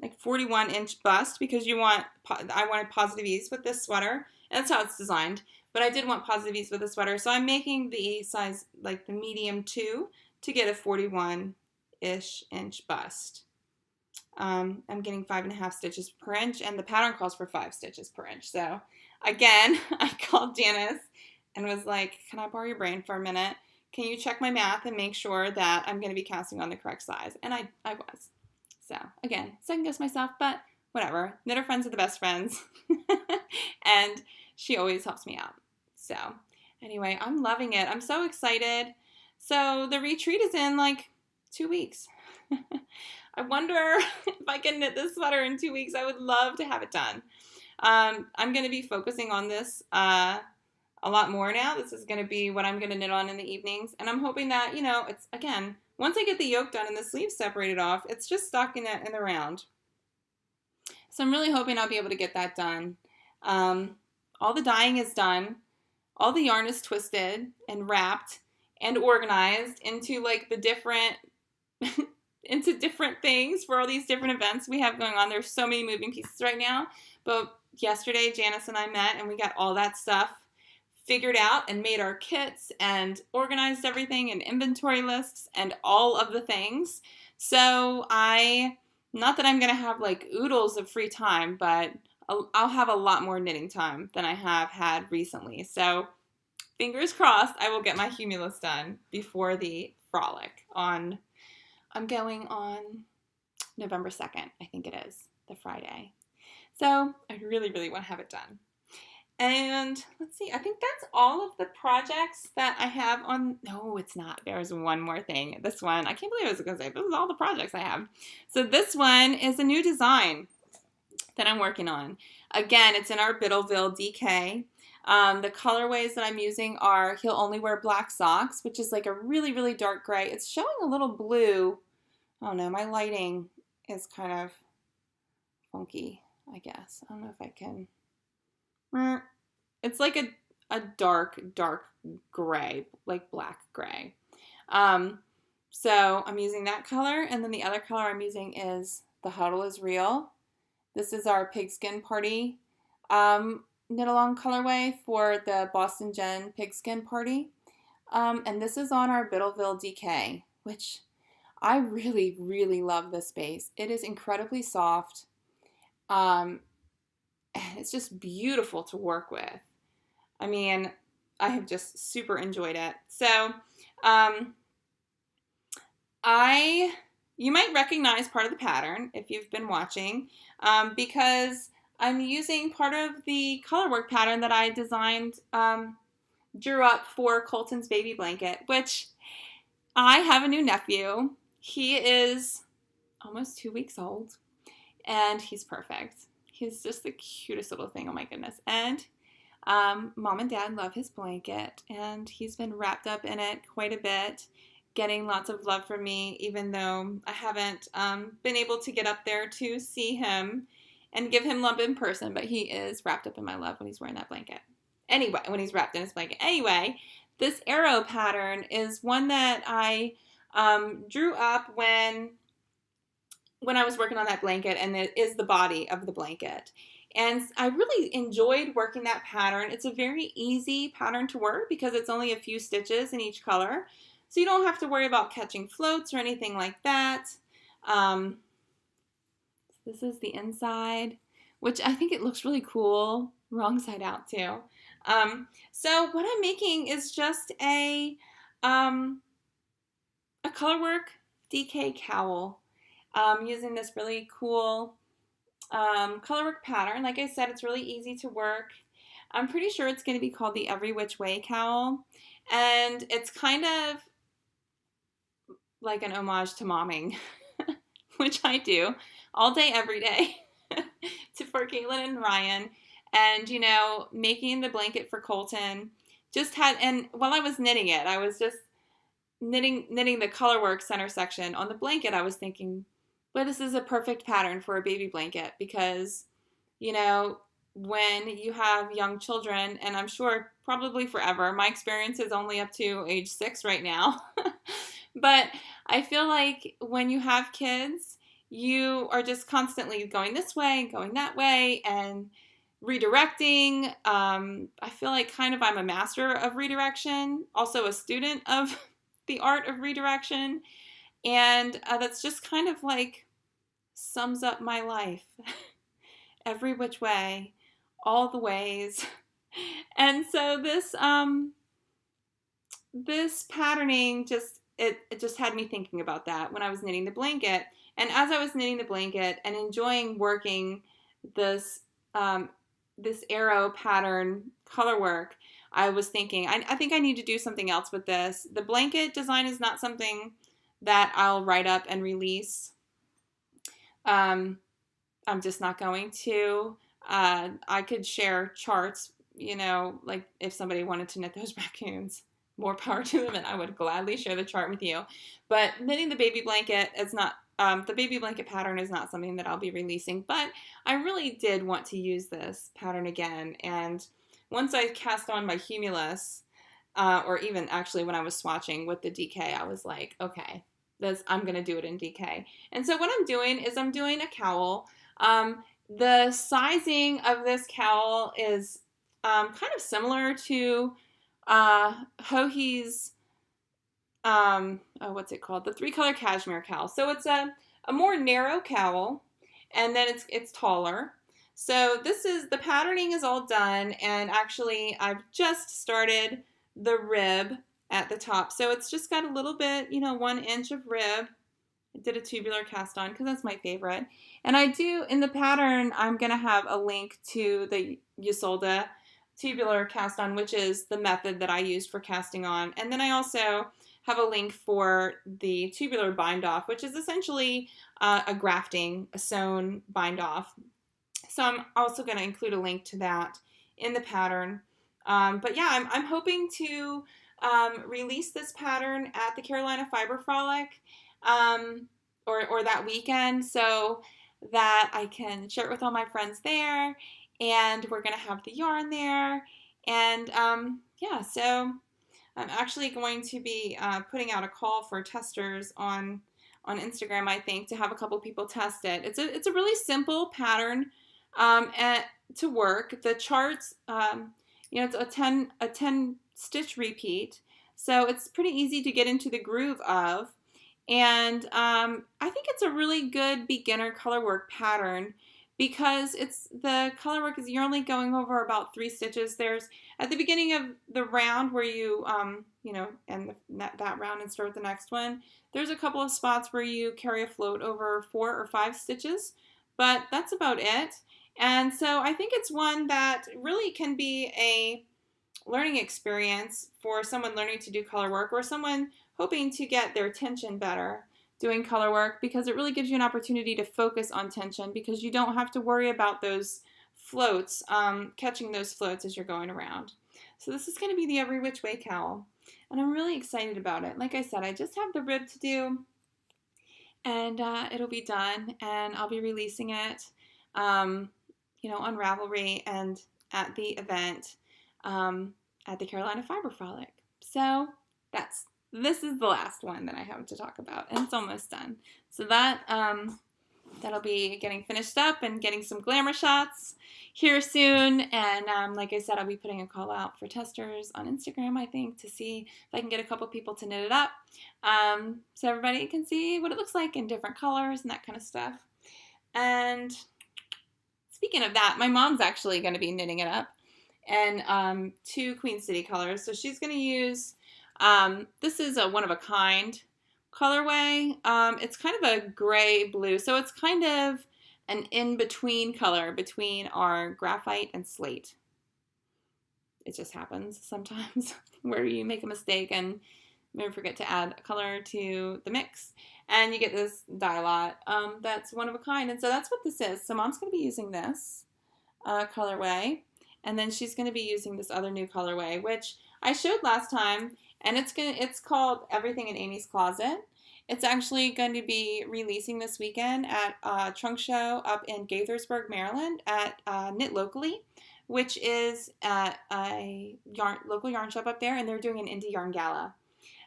like 41-inch bust, because I wanted positive ease with this sweater, and that's how it's designed. But I did want positive ease with the sweater, so I'm making the size like the medium 2 to get a 41-ish inch bust. I'm getting 5.5 stitches per inch, and the pattern calls for 5 stitches per inch. So again, I called Janice and was like, can I borrow your brain for a minute? Can you check my math and make sure that I'm going to be casting on the correct size? And I was. So again, second guess myself, but whatever. Knitter friends are the best friends. And she always helps me out. So anyway, I'm loving it. I'm so excited. So the retreat is in like 2 weeks. I wonder if I can knit this sweater in 2 weeks. I would love to have it done. I'm going to be focusing on this a lot more now. This is going to be what I'm going to knit on in the evenings. And I'm hoping that, it's, again, once I get the yoke done and the sleeves separated off, it's just stuck in the round. So I'm really hoping I'll be able to get that done. All the dyeing is done. All the yarn is twisted and wrapped and organized into like the different into different things for all these different events we have going on. There's so many moving pieces right now. But yesterday, Janice and I met, and we got all that stuff figured out and made our kits and organized everything and inventory lists and all of the things. So not that I'm going to have like oodles of free time, but I'll have a lot more knitting time than I have had recently. So fingers crossed I will get my Humulus done before the frolic I'm going on November 2nd, I think it is, the Friday. So I really, really want to have it done. And let's see, I think that's all of the projects that I have on. No, it's not. There's one more thing. This one, I can't believe I was going to say, this is all the projects I have. So this one is a new design that I'm working on. Again, it's in our Biddleville DK. The colorways that I'm using are He'll Only Wear Black Socks, which is like a really, really dark gray. It's showing a little blue. Oh no, my lighting is kind of funky, I guess. I don't know if I can. It's like a dark gray, like black gray. So I'm using that color, and then the other color I'm using is The Huddle Is Real. This is our Pigskin Party knit along colorway for the Boston Jen Pigskin Party. And this is on our Biddleville DK, which I really, really love this base. It is incredibly soft. And it's just beautiful to work with. I mean, I have just super enjoyed it. So um, you might recognize part of the pattern if you've been watching, because I'm using part of the colorwork pattern that I designed, drew up for Colton's baby blanket, which I have a new nephew. He is almost 2 weeks old, and he's perfect. He's just the cutest little thing. Oh my goodness. And Mom and Dad love his blanket, and he's been wrapped up in it quite a bit, getting lots of love from me, even though I haven't been able to get up there to see him and give him love in person, but he is wrapped up in my love when he's wearing that blanket. Anyway, when he's wrapped in his blanket. Anyway, this arrow pattern is one that I drew up when I was working on that blanket, and it is the body of the blanket. And I really enjoyed working that pattern. It's a very easy pattern to work because it's only a few stitches in each color. So you don't have to worry about catching floats or anything like that. This is the inside, which I think it looks really cool. Wrong side out too. So what I'm making is just a colorwork DK cowl. Using this really cool colorwork pattern. Like I said, it's really easy to work. I'm pretty sure it's going to be called the Every Which Way cowl, and it's kind of like an homage to momming, which I do all day, every day, for Caitlin and Ryan. And, you know, making the blanket for Colton and while I was knitting it, I was just knitting the colorwork center section on the blanket. I was thinking, well, this is a perfect pattern for a baby blanket because, you know, when you have young children, and I'm sure probably forever, my experience is only up to age 6 right now, but I feel like when you have kids, you are just constantly going this way, going that way, and redirecting. I feel like kind of I'm a master of redirection, also a student of the art of redirection, and that's just kind of like sums up my life. Every which way, all the ways. And so this patterning just had me thinking about that when I was knitting the blanket. And as I was knitting the blanket and enjoying working this this arrow pattern color work, I was thinking, I think I need to do something else with this. The blanket design is not something that I'll write up and release. I'm just not going to. I could share charts, you know, like if somebody wanted to knit those raccoons, more power to them, and I would gladly share the chart with you. But knitting the baby blanket is not, the baby blanket pattern is not something that I'll be releasing, but I really did want to use this pattern again. And once I cast on my Humulus, or even actually when I was swatching with the DK, I was like, okay, I'm going to do it in DK. And so what I'm doing is I'm doing a cowl. The sizing of this cowl is kind of similar to Joji's, what's it called? The 3-color cashmere cowl. So it's a more narrow cowl, and then it's taller. So the patterning is all done, and actually I've just started the rib at the top. So it's just got a little bit, 1 inch of rib. I did a tubular cast on because that's my favorite. And I do, in the pattern, I'm going to have a link to the Ysolda tubular cast on, which is the method that I used for casting on. And then I also have a link for the tubular bind off, which is essentially a sewn bind off. So I'm also going to include a link to that in the pattern. But yeah, I'm hoping to release this pattern at the Carolina Fiber Frolic, or that weekend, so that I can share it with all my friends there, and we're going to have the yarn there. And yeah, so I'm actually going to be putting out a call for testers on Instagram, I think, to have a couple people test it. It's a really simple pattern to work. The charts, it's a 10 stitch repeat, so it's pretty easy to get into the groove of. And I think it's a really good beginner color work pattern because it's the color work is you're only going over about 3 stitches. There's at the beginning of the round where you end that round and start the next one. There's a couple of spots where you carry a float over 4 or 5 stitches, but that's about it. And so I think it's one that really can be a learning experience for someone learning to do color work or someone hoping to get their tension better doing color work, because it really gives you an opportunity to focus on tension because you don't have to worry about those floats, catching those floats as you're going around. So this is going to be the Every Which Way cowl, and I'm really excited about it. Like I said, I just have the rib to do, and it'll be done, and I'll be releasing it, on Ravelry and at the event at the Carolina Fiber Frolic. So this is the last one that I have to talk about, and it's almost done. So that'll be getting finished up and getting some glamour shots here soon. And like I said, I'll be putting a call out for testers on Instagram, I think, to see if I can get a couple people to knit it up, so everybody can see what it looks like in different colors and that kind of stuff. And speaking of that, my mom's actually going to be knitting it up in 2 Queen City colors. So she's going to use, this is a one-of-a-kind colorway. It's kind of a gray-blue, so it's kind of an in-between color between our graphite and slate. It just happens sometimes where you make a mistake and maybe forget to add a color to the mix, and you get this dye-lot that's one of a kind. And so that's what this is. So Mom's going to be using this colorway, and then she's going to be using this other new colorway, which I showed last time, and it's called Everything in Amy's Closet. It's actually going to be releasing this weekend at a trunk show up in Gaithersburg, Maryland at Knit Locally, which is at a local yarn shop up there, and they're doing an indie yarn gala.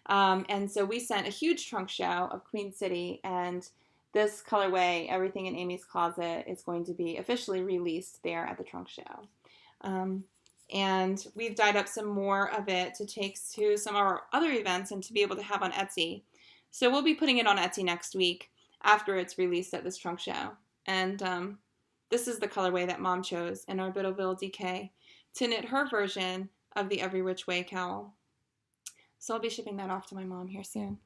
And so we sent a huge trunk show of Queen City, and this colorway, Everything in Amy's Closet, is going to be officially released there at the trunk show. And we've dyed up some more of it to take to some of our other events and to be able to have on Etsy. So we'll be putting it on Etsy next week after it's released at this trunk show. And this is the colorway that Mom chose in our Biddleville DK to knit her version of the Every Which Way cowl. So I'll be shipping that off to my mom here soon.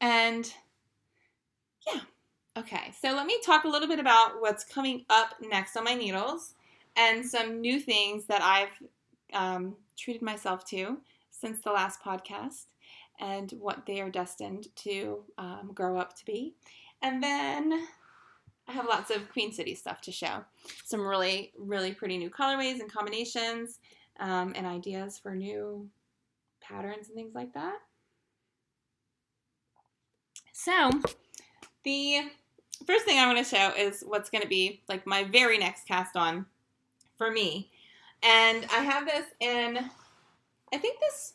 And yeah, okay. So let me talk a little bit about what's coming up next on my needles and some new things that I've treated myself to since the last podcast and what they are destined to grow up to be. And then I have lots of Queen City stuff to show. Some really, really pretty new colorways and combinations and ideas for new patterns and things like that. So the first thing I want to show is what's going to be like my very next cast on for me. And I have this in, I think this,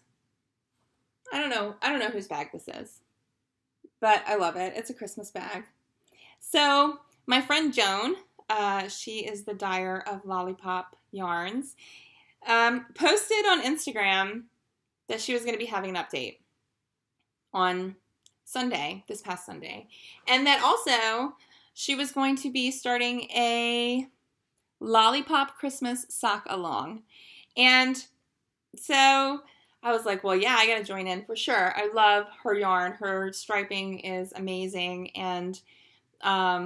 I don't know whose bag this is, but I love it. It's a Christmas bag. So my friend Joan, she is the dyer of Lollipop Yarns, posted on Instagram that she was going to be having an update on Sunday, this past Sunday, and that also she was going to be starting a Lollipop Christmas sock along. And so I was like, well, yeah, I got to join in for sure. I love her yarn. Her striping is amazing. And also,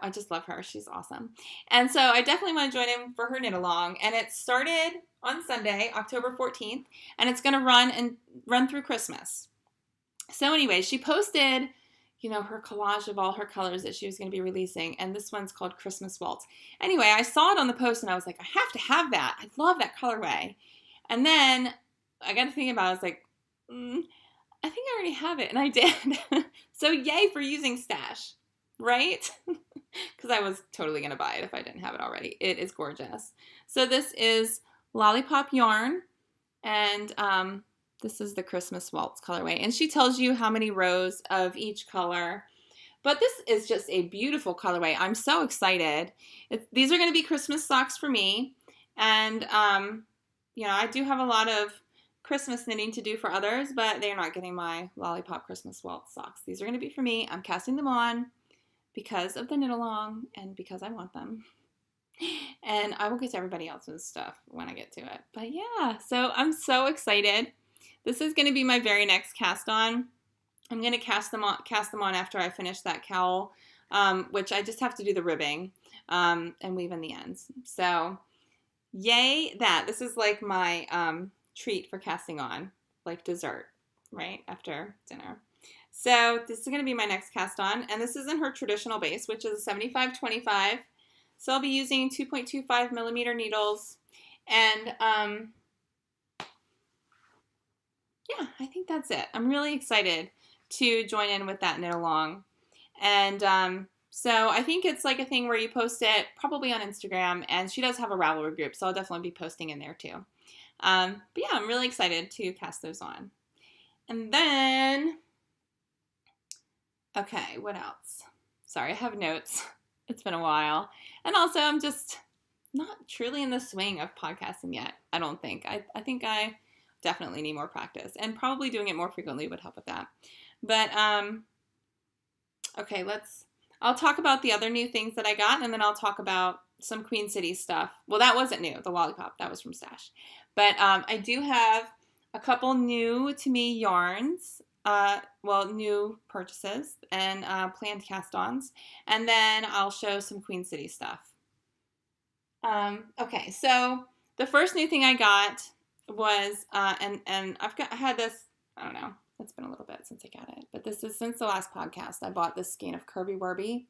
I just love her. She's awesome. And so I definitely want to join in for her knit along. And it started on Sunday, October 14th, and it's going to run through Christmas. So anyway, she posted, her collage of all her colors that she was going to be releasing, and this one's called Christmas Waltz. Anyway, I saw it on the post, and I was like, I have to have that. I love that colorway. And then I got to thinking about it. I was like, I think I already have it, and I did. So yay for using Stash, right? Because I was totally going to buy it if I didn't have it already. It is gorgeous. So this is Lollipop yarn, and this is the Christmas Waltz colorway. And she tells you how many rows of each color. But this is just a beautiful colorway. I'm so excited. These are going to be Christmas socks for me. And, I do have a lot of Christmas knitting to do for others, but they're not getting my Lollipop Christmas Waltz socks. These are going to be for me. I'm casting them on because of the knit along and because I want them. And I will get to everybody else's stuff when I get to it. But yeah, so I'm so excited. This is going to be my very next cast on. I'm going to cast them on after I finish that cowl, which I just have to do the ribbing and weave in the ends. So yay that. This is like my treat for casting on, like dessert, right, after dinner. So this is going to be my next cast on, and this is in her traditional base, which is a 75-25. So I'll be using 2.25 millimeter needles, and yeah, I think that's it. I'm really excited to join in with that knit along, and so I think it's like a thing where you post it probably on Instagram, and she does have a Ravelry group, so I'll definitely be posting in there too. But yeah, I'm really excited to cast those on. And then, okay, what else? Sorry, I have notes. It's been a while. And also, I'm just not truly in the swing of podcasting yet, I don't think. I think I definitely need more practice, and probably doing it more frequently would help with that. But, okay, I'll talk about the other new things that I got, and then I'll talk about some Queen City stuff. Well, that wasn't new, the lollipop, that was from Stash. But I do have a couple new to me yarns, new purchases and planned cast-ons, and then I'll show some Queen City stuff. Okay, so the first new thing I got was, and I had this, I don't know, it's been a little bit since I got it, but this is since the last podcast. I bought this skein of Kirby Werby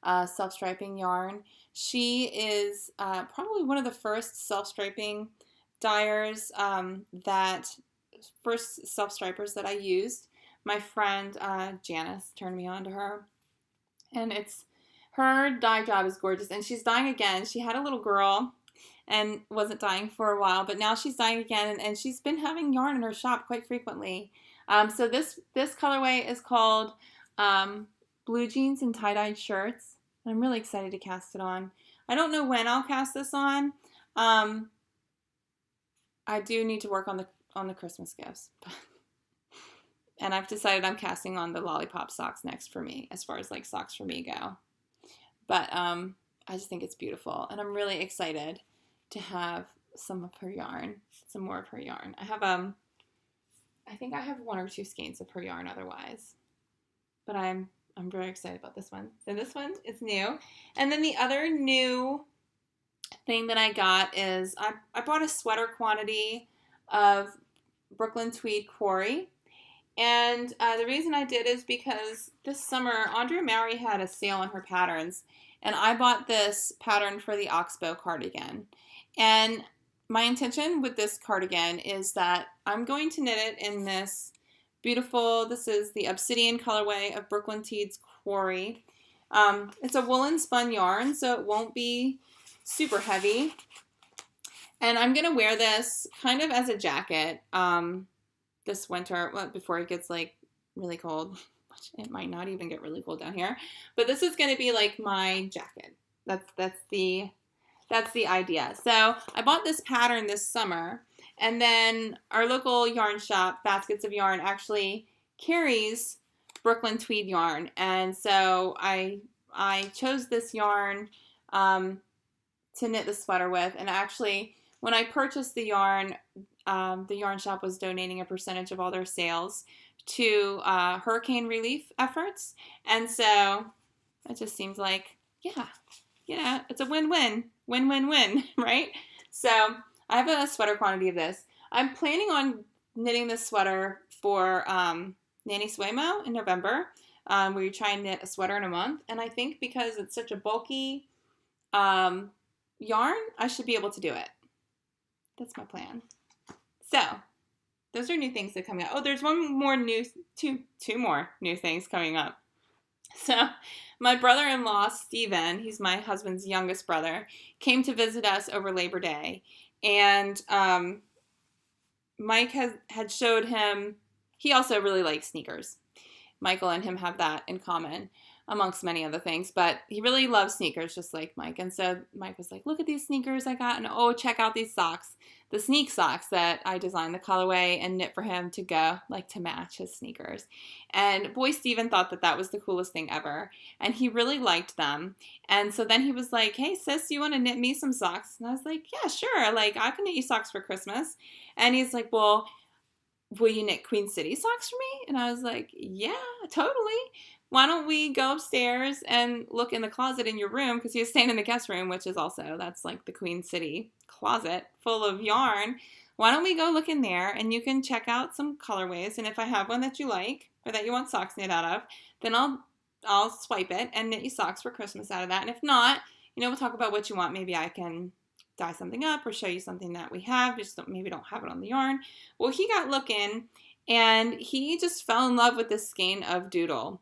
self-striping yarn. She is probably one of the first self-striping dyers first self-stripers that I used. My friend Janice turned me on to her, and her dye job is gorgeous, and she's dyeing again. She had a little girl and wasn't dyeing for a while, but now she's dyeing again, and she's been having yarn in her shop quite frequently. So this colorway is called Blue Jeans and Tie-Dyed Shirts, and I'm really excited to cast it on. I don't know when I'll cast this on. I do need to work on the Christmas gifts. And I've decided I'm casting on the lollipop socks next for me, as far as like socks for me go. But I just think it's beautiful, and I'm really excited to have some of her yarn, some more of her yarn. I have I think I have 1 or 2 skeins of her yarn otherwise, but I'm very excited about this one. So this one is new, and then the other new thing that I got is I bought a sweater quantity of Brooklyn Tweed Quarry. And the reason I did is because this summer, Andrea Mowry had a sale on her patterns, and I bought this pattern for the Oxbow cardigan. And my intention with this cardigan is that I'm going to knit it in this beautiful, this is the Obsidian colorway of Brooklyn Tweed's Quarry. It's a woolen spun yarn, so it won't be super heavy. And I'm going to wear this kind of as a jacket. This winter, before it gets like really cold, which it might not even get really cold down here, but this is going to be like my jacket. That's the idea. So I bought this pattern this summer, and then our local yarn shop, Baskets of Yarn, actually carries Brooklyn Tweed yarn, and so I chose this yarn to knit the sweater with. And actually, when I purchased the yarn shop was donating a percentage of all their sales to hurricane relief efforts. And so it just seems like, yeah, it's a win-win, right? So I have a sweater quantity of this. I'm planning on knitting this sweater for Nanny Swaymo in November, where you try and knit a sweater in a month. And I think because it's such a bulky yarn, I should be able to do it. That's my plan. So, those are new things that are coming up. Oh, there's two more new things coming up. So, my brother-in-law, Steven, he's my husband's youngest brother, came to visit us over Labor Day. And Mike had showed him, he also really likes sneakers. Michael and him have that in common. amongst many other things, but he really loves sneakers just like Mike. And so Mike was like, look at these sneakers I got, and oh, check out these socks, the sneak socks that I designed the colorway and knit for him to go, like to match his sneakers. And boy, Steven thought that that was the coolest thing ever, and he really liked them. And so then he was like, hey sis, you want to knit me some socks? And I was like, yeah, sure, like I can knit you socks for Christmas. And he's like, well, will you knit Queen City socks for me? And I was like, yeah, totally. Why don't we go upstairs and look in the closet in your room, because he was staying in the guest room, which is also, that's like the Queen City closet full of yarn. Why don't we go look in there, and you can check out some colorways, and if I have one that you like or that you want socks knit out of, then I'll swipe it and knit you socks for Christmas out of that. And if not, we'll talk about what you want. Maybe I can dye something up or show you something that we have, just maybe don't have it on the yarn. Well, he got looking, and he just fell in love with this skein of Doodle.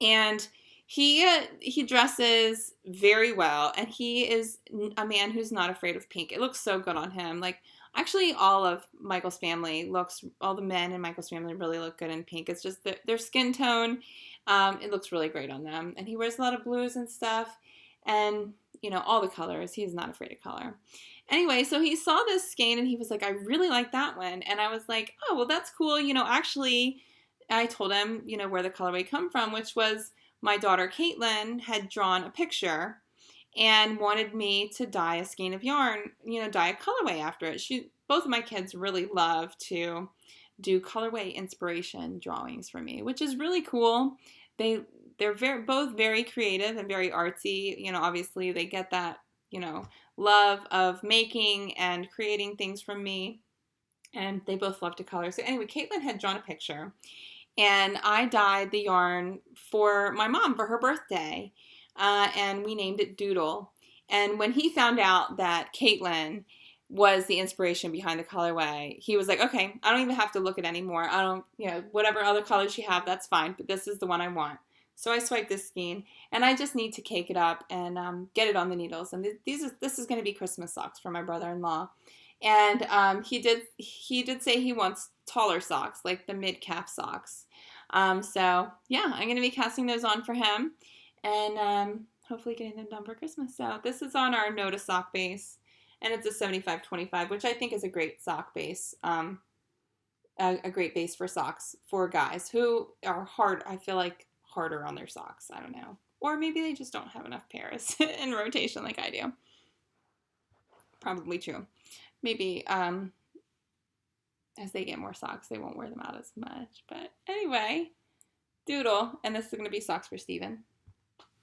And he dresses very well, and he is a man who's not afraid of pink. It looks so good on him. Like, actually, all of Michael's family all the men in Michael's family really look good in pink. It's just their skin tone. It looks really great on them. And he wears a lot of blues and stuff, and, all the colors. He's not afraid of color. Anyway, so he saw this skein, and he was like, I really like that one. And I was like, oh, well, that's cool. Actually, I told him, where the colorway come from, which was my daughter Caitlin had drawn a picture and wanted me to dye a skein of yarn, dye a colorway after it. Both of my kids really love to do colorway inspiration drawings for me, which is really cool. They're both very creative and very artsy. Obviously they get that, love of making and creating things from me, and they both love to color. So anyway, Caitlin had drawn a picture, and I dyed the yarn for my mom for her birthday, and we named it Doodle. And when he found out that Caitlin was the inspiration behind the colorway, he was like, okay, I don't even have to look at it anymore. I don't, whatever other colors you have, that's fine, but this is the one I want. So I swiped this skein, and I just need to cake it up and get it on the needles. And this is going to be Christmas socks for my brother-in-law. And he did say he wants taller socks, like the mid-calf socks. So yeah, I'm going to be casting those on for him, and hopefully getting them done for Christmas. So this is on our Noda sock base, and it's a 75-25, which I think is a great sock base, a great base for socks for guys who are I feel like harder on their socks. I don't know. Or maybe they just don't have enough pairs in rotation like I do. Probably true. Maybe as they get more socks, they won't wear them out as much. But anyway, Doodle, and this is going to be socks for Steven.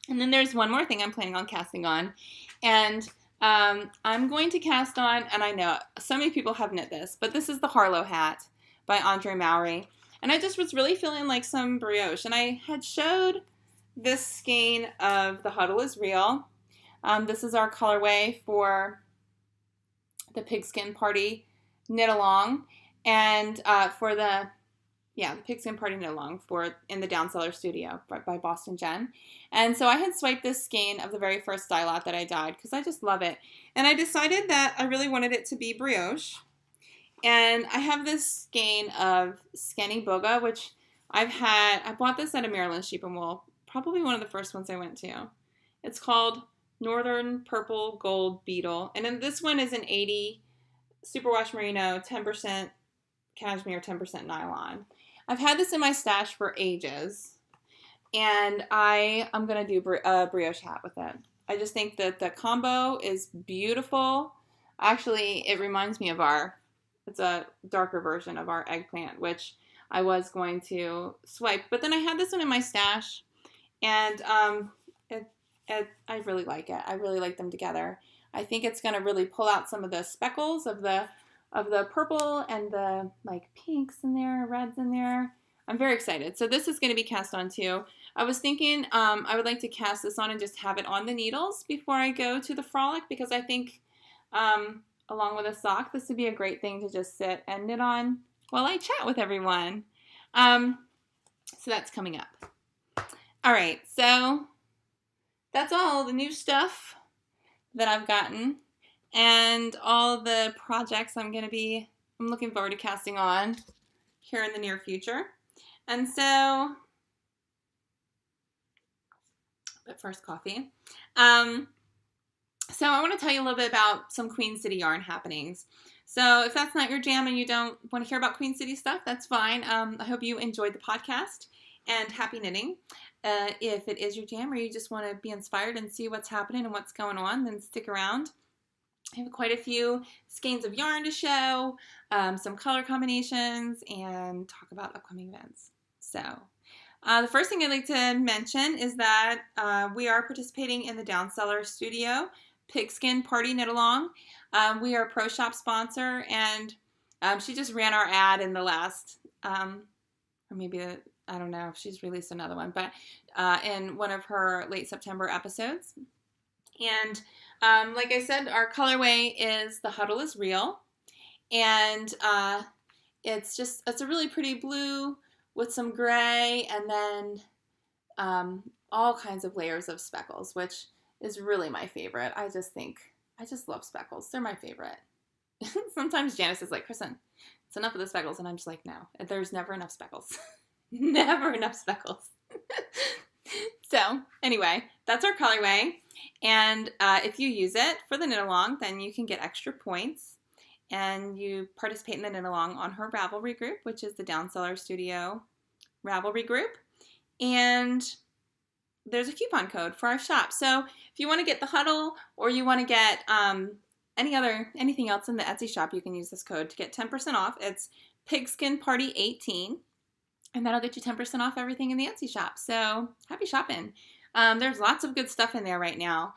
And then there's one more thing I'm planning on casting on. And I'm going to cast on, and I know so many people have knit this, but this is the Harlow hat by Andre Mowry. And I just was really feeling like some brioche. And I had showed this skein of the Huddle is Real. This is our colorway for the Pigskin Party Knit Along. And for the Pigskin Party Knit Along in the Down Cellar Studio by Boston Jen. And so I had swiped this skein of the very first dye lot that I dyed because I just love it. And I decided that I really wanted it to be brioche. And I have this skein of Skenny Boga, which I bought this at a Maryland Sheep and Wool, probably one of the first ones I went to. It's called Northern Purple Gold Beetle. And then this one is an 80 superwash merino, 10% cashmere, 10% nylon. I've had this in my stash for ages, and I'm going to do a brioche hat with it. I just think that the combo is beautiful. Actually, it reminds me of it's a darker version of our eggplant, which I was going to swipe. But then I had this one in my stash, and I really like it. I really like them together. I think it's going to really pull out some of the speckles of the purple and the like pinks in there, reds in there. I'm very excited. So this is going to be cast on too. I was thinking I would like to cast this on and just have it on the needles before I go to the frolic, because I think along with a sock, this would be a great thing to just sit and knit on while I chat with everyone. So that's coming up. All right, so that's all the new stuff that I've gotten and all the projects I'm looking forward to casting on here in the near future. And so But first, coffee. So I want to tell you a little bit about some Queen City yarn happenings. So if that's not your jam and you don't want to hear about Queen City stuff, that's fine. I hope you enjoyed the podcast, and happy knitting. If it is your jam or you just want to be inspired and see what's happening and what's going on, then stick around. I have quite a few skeins of yarn to show, some color combinations, and talk about upcoming events. So the first thing I'd like to mention is that we are participating in the Downseller Studio Pigskin Party Knit Along. We are a Pro Shop sponsor, and she just ran our ad in the last, or maybe, I don't know if she's released another one, but in one of her late September episodes. And like I said, our colorway is The Huddle is Real, and it's a really pretty blue with some gray, and then all kinds of layers of speckles, which is really my favorite. I just love speckles. They're my favorite. Sometimes Janice is like, Kristen, it's enough of the speckles. And I'm just like, no, there's never enough speckles. Never enough speckles. So anyway, that's our colorway. And if you use it for the knit along, then you can get extra points. And you participate in the knit along on her Ravelry group, which is the Downseller Studio Ravelry group. And there's a coupon code for our shop. So if you want to get the Huddle, or you want to get anything else in the Etsy shop, you can use this code to get 10% off. It's Pigskin Party 18, and that'll get you 10% off everything in the Etsy shop. So happy shopping. There's lots of good stuff in there right now.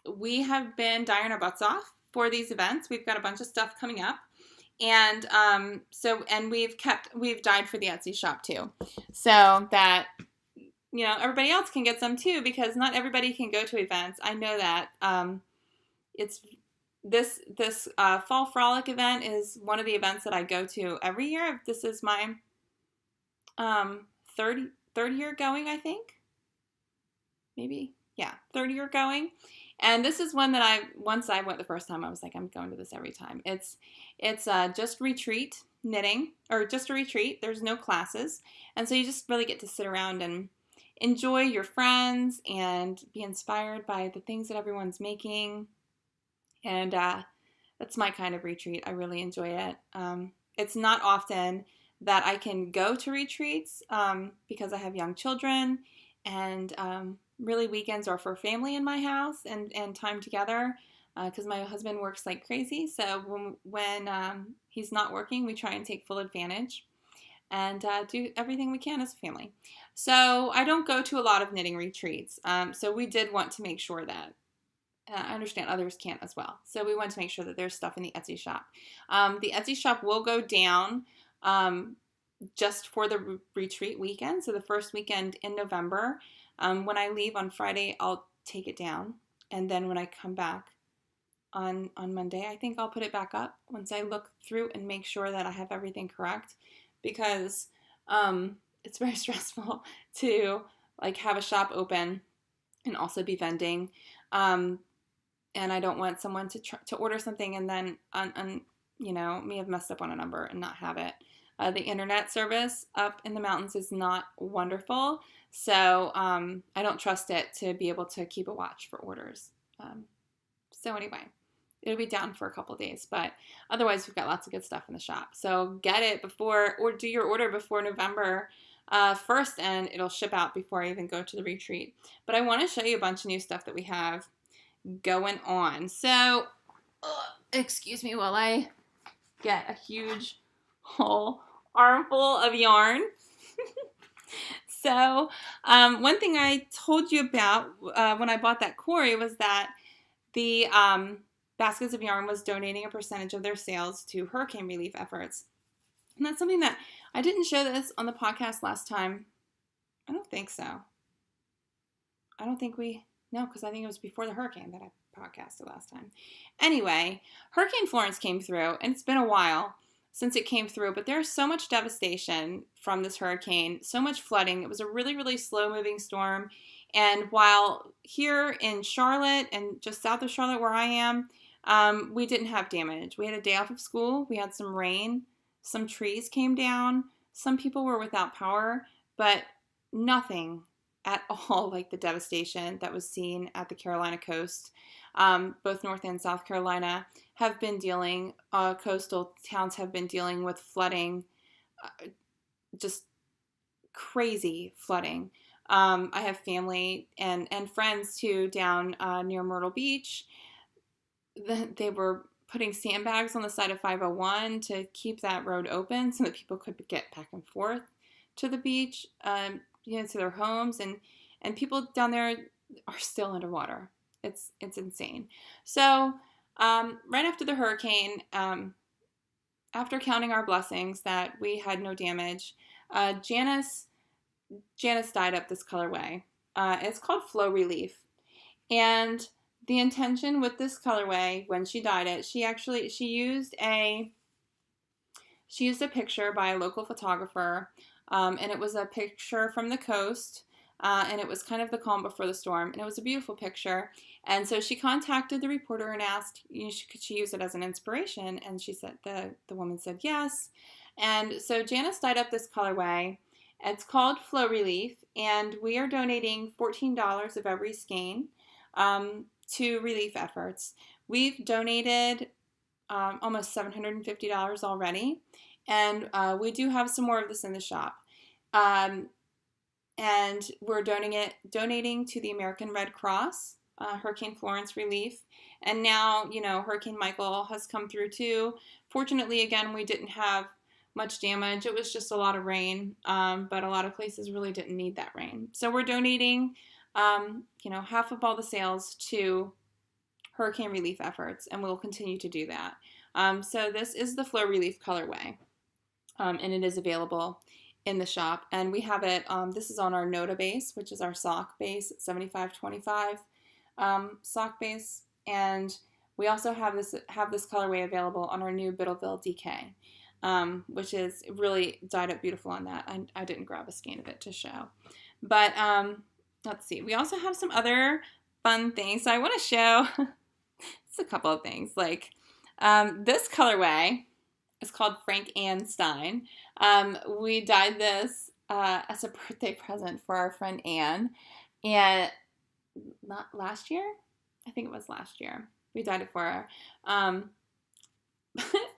We have been dying our butts off for these events. We've got a bunch of stuff coming up. And we've dyed for the Etsy shop too, so that everybody else can get some too, because not everybody can go to events. I know that. It's this Fall Frolic event is one of the events that I go to every year. This is my third year going, I think. Maybe, yeah, third year going. And this is one that once I went the first time, I was like, I'm going to this every time. It's just retreat knitting, or just a retreat. There's no classes. And so you just really get to sit around and enjoy your friends and be inspired by the things that everyone's making. And that's my kind of retreat. I really enjoy it. It's not often that I can go to retreats because I have young children, and really weekends are for family in my house and time together, because my husband works like crazy. So when he's not working, we try and take full advantage and do everything we can as a family. So I don't go to a lot of knitting retreats. So we did want to make sure that, I understand others can't as well. So we want to make sure that there's stuff in the Etsy shop. The Etsy shop will go down just for the retreat weekend. So the first weekend in November. When I leave on Friday, I'll take it down. And then when I come back on Monday, I think I'll put it back up once I look through and make sure that I have everything correct. Because it's very stressful to have a shop open and also be vending. And I don't want someone to order something and then me have messed up on a number and not have it. The internet service up in the mountains is not wonderful, so I don't trust it to be able to keep a watch for orders. So anyway, it'll be down for a couple of days, but otherwise we've got lots of good stuff in the shop. So get it before, or do your order before November 1st, and it'll ship out before I even go to the retreat. But I want to show you a bunch of new stuff that we have going on. So, excuse me while I get a huge whole armful of yarn. So one thing I told you about when I bought that Corey was that the Baskets of Yarn was donating a percentage of their sales to hurricane relief efforts. And that's something that I didn't show this on the podcast last time. I don't think so. I don't think no, because I think it was before the hurricane that I podcasted last time. Anyway, Hurricane Florence came through, and it's been a while since it came through, but there's so much devastation from this hurricane, so much flooding. It was a really, really slow-moving storm, and while here in Charlotte and just south of Charlotte where I am, we didn't have damage. We had a day off of school. We had some rain. Some trees came down. Some people were without power, but nothing at all like the devastation that was seen at the Carolina coast. Both North and South Carolina have been dealing, coastal towns have been dealing with flooding, just crazy flooding. I have family and friends too down near Myrtle Beach. They were putting sandbags on the side of 501 to keep that road open so that people could get back and forth to the beach, to their homes, and people down there are still underwater. It's insane. So right after the hurricane, after counting our blessings that we had no damage, Janice dyed up this colorway. It's called Flow Relief, and the intention with this colorway when she dyed it, she used a picture by a local photographer, and it was a picture from the coast, and it was kind of the calm before the storm, and it was a beautiful picture. And so she contacted the reporter and asked, could she use it as an inspiration? And she said, the woman said yes. And so Janice dyed up this colorway. It's called Flow Relief, and we are donating $14 of every skein to relief efforts. We've donated almost $750 already, and we do have some more of this in the shop. And we're donating to the American Red Cross, Hurricane Florence relief, and now, Hurricane Michael has come through too. Fortunately, again, we didn't have much damage. It was just a lot of rain, but a lot of places really didn't need that rain. So we're donating, half of all the sales to hurricane relief efforts, and we'll continue to do that. So this is the Flow Relief colorway, and it is available in the shop. And we have it, this is on our Noda base, which is our sock base, 7525 sock base. And we also have this colorway available on our new Biddleville DK. Which is really dyed up beautiful on that. I didn't grab a skein of it to show. But let's see. We also have some other fun things. So I want to show just a couple of things. Like this colorway is called Frank Ann Stein. We dyed this as a birthday present for our friend Anne. And not last year? I think it was last year. We dyed it for her.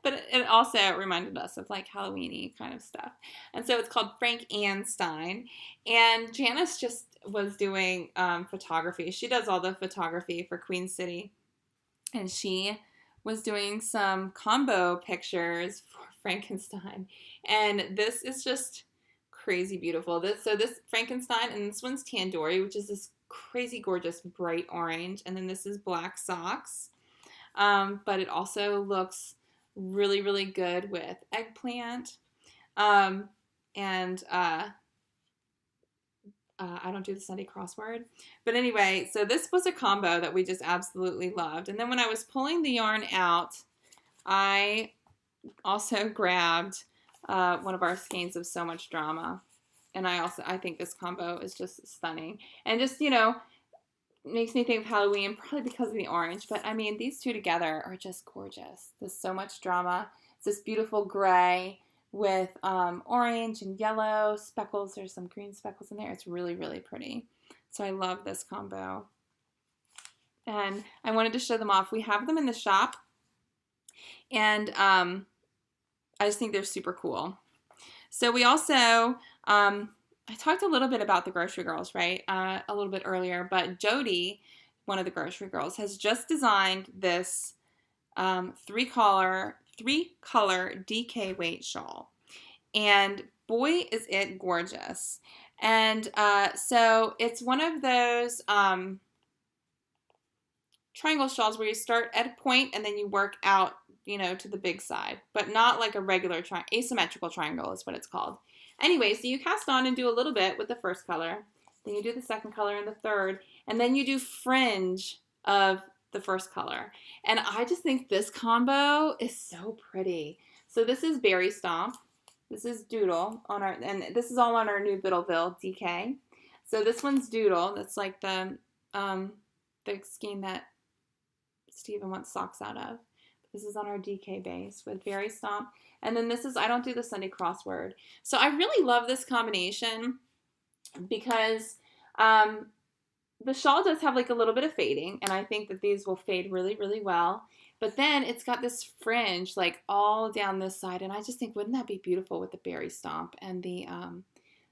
But it also reminded us of like Halloween-y kind of stuff. And so it's called Frank Ann Stein. And Janice just was doing photography. She does all the photography for Queen City. And she was doing some combo pictures for Frankenstein. And this is just crazy beautiful. This Frankenstein, and this one's Tandoori, which is this crazy gorgeous bright orange. And then this is black socks. But it also looks really, really good with eggplant. I don't do the Sunday crossword. But anyway, so this was a combo that we just absolutely loved. And then when I was pulling the yarn out, I also grabbed one of our skeins of So Much Drama. And I think this combo is just stunning. And just, makes me think of Halloween, probably because of the orange. But I mean, these two together are just gorgeous. There's So Much Drama. It's this beautiful gray with orange and yellow speckles. There's some green speckles in there. It's really, really pretty. So I love this combo. And I wanted to show them off. We have them in the shop. And I just think they're super cool. So we also... I talked a little bit about the Grocery Girls, right, a little bit earlier, but Jody, one of the Grocery Girls, has just designed this three-color DK weight shawl, and boy, is it gorgeous. And so it's one of those triangle shawls where you start at a point and then you work out, to the big side, but not like a regular asymmetrical triangle is what it's called. Anyway, so you cast on and do a little bit with the first color, then you do the second color and the third, and then you do fringe of the first color. And I just think this combo is so pretty. So this is Berry Stomp. This is Doodle and this is all on our new Biddleville DK. So this one's Doodle. That's like the skein that Steven wants socks out of. This is on our DK base with Berry Stomp. And then this is I Don't Do the Sunday Crossword. So I really love this combination because Um, the shawl does have like a little bit of fading, and I think that these will fade really, really well. But then it's got this fringe like all down this side, and I just think, wouldn't that be beautiful with the berry stomp and the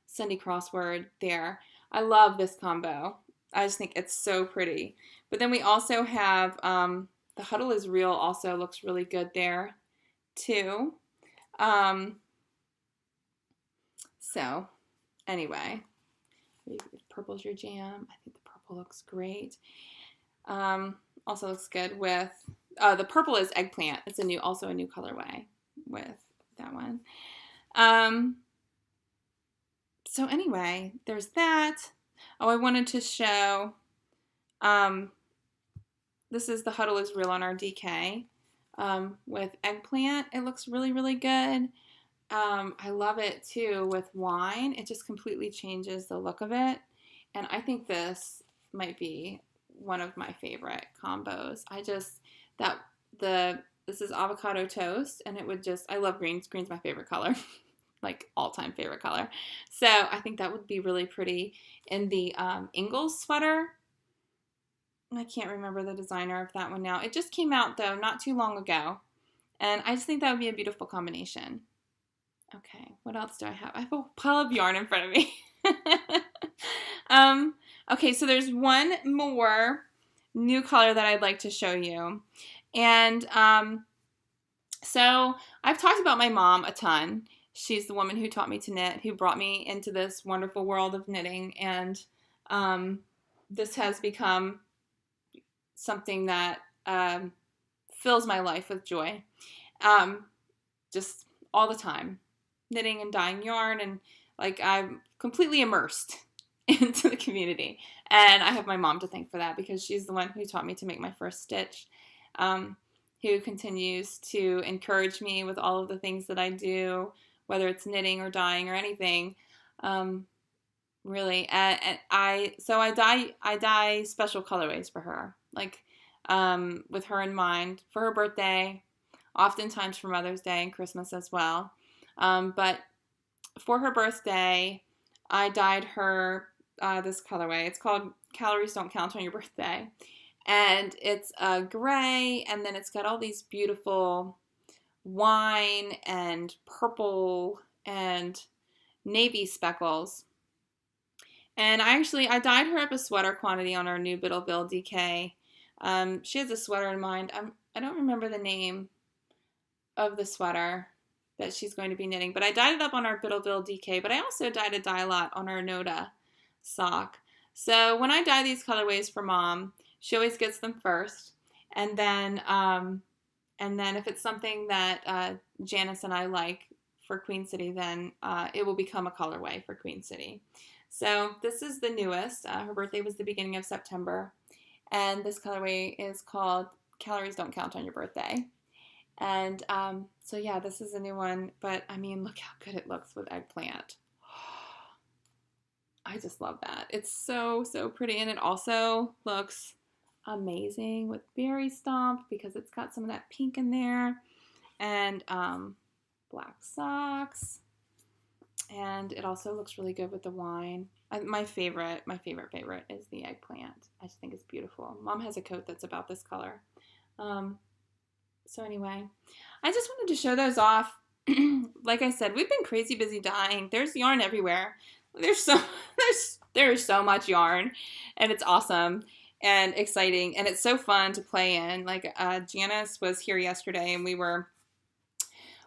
Sunday crossword there? I love this combo. I just think it's so pretty. But then we also have the Huddle is Real also looks really good there too. Um, so anyway, purple's your jam. I think the purple looks great. Also looks good with the purple is eggplant. It's also a new colorway with that one. So anyway, there's that. Oh, I wanted to show. This is the Huddle is Real on our DK with eggplant. It looks really, really good. I love it too with wine. It just completely changes the look of it. And I think this might be one of my favorite combos. This is avocado toast, and it would just, I love greens. Green's my favorite color, like all-time favorite color. So I think that would be really pretty in the Ingles sweater. I can't remember the designer of that one now. It just came out though, not too long ago. And I just think that would be a beautiful combination. Okay, what else do I have? I have a pile of yarn in front of me. Okay, so there's one more new color that I'd like to show you. And so I've talked about my mom a ton. She's the woman who taught me to knit, who brought me into this wonderful world of knitting. And this has become something that fills my life with joy. Just all the time. Knitting and dyeing yarn, and like I'm completely immersed into the community. And I have my mom to thank for that, because she's the one who taught me to make my first stitch, who continues to encourage me with all of the things that I do, whether it's knitting or dyeing or anything. Really, and I dye special colorways for her, like with her in mind, for her birthday, oftentimes for Mother's Day and Christmas as well. But for her birthday, I dyed her this colorway. It's called Calories Don't Count on Your Birthday. And it's gray, and then it's got all these beautiful wine and purple and navy speckles. And I dyed her up a sweater quantity on our new Biddleville DK. She has a sweater in mind. I don't remember the name of the sweater that she's going to be knitting, but I dyed it up on our Biddleville DK, but I also dyed a dye lot on our Noda sock. So when I dye these colorways for Mom, she always gets them first, and then if it's something that Janice and I like for Queen City, then it will become a colorway for Queen City. So this is the newest. Her birthday was the beginning of September, and this colorway is called Calories Don't Count on Your Birthday. And so yeah, this is a new one, but I mean, look how good it looks with eggplant. I just love that. It's so, so pretty, and it also looks amazing with berry stomp, because it's got some of that pink in there, and black socks, and it also looks really good with the wine. My favorite is the eggplant. I just think it's beautiful. Mom has a coat that's about this color. So anyway, I just wanted to show those off. Like I said, we've been crazy busy dyeing. There's yarn everywhere. There's so much yarn, and it's awesome and exciting, and it's so fun to play in. Like Janice was here yesterday, and we were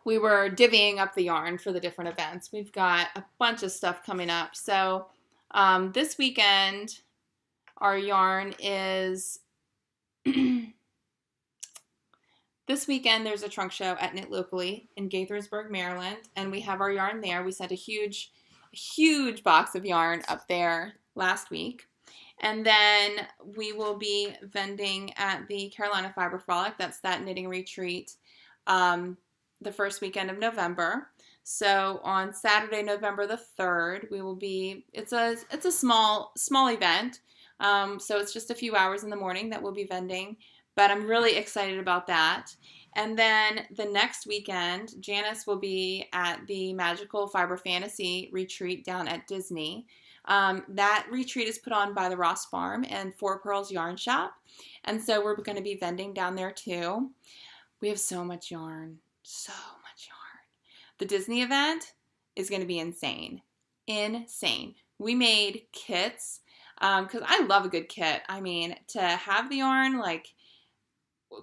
divvying up the yarn for the different events. We've got a bunch of stuff coming up. So this weekend, our yarn is this weekend there's a trunk show at Knit Locally in Gaithersburg, Maryland, and we have our yarn there. We sent a huge box of yarn up there last week. And then we will be vending at the Carolina Fiber Frolic. That's that knitting retreat the first weekend of November. So on Saturday, November the 3rd, we will be, it's a small event. So it's just a few hours in the morning that we'll be vending, but I'm really excited about that. And then the next weekend, Janice will be at the Magical Fiber Fantasy retreat down at Disney. That retreat is put on by the Ross Farm and Four Pearls Yarn Shop. And so we're going to be vending down there too. We have so much yarn. So much yarn. The Disney event is going to be insane. Insane. We made kits because I love a good kit. I mean, to have the yarn like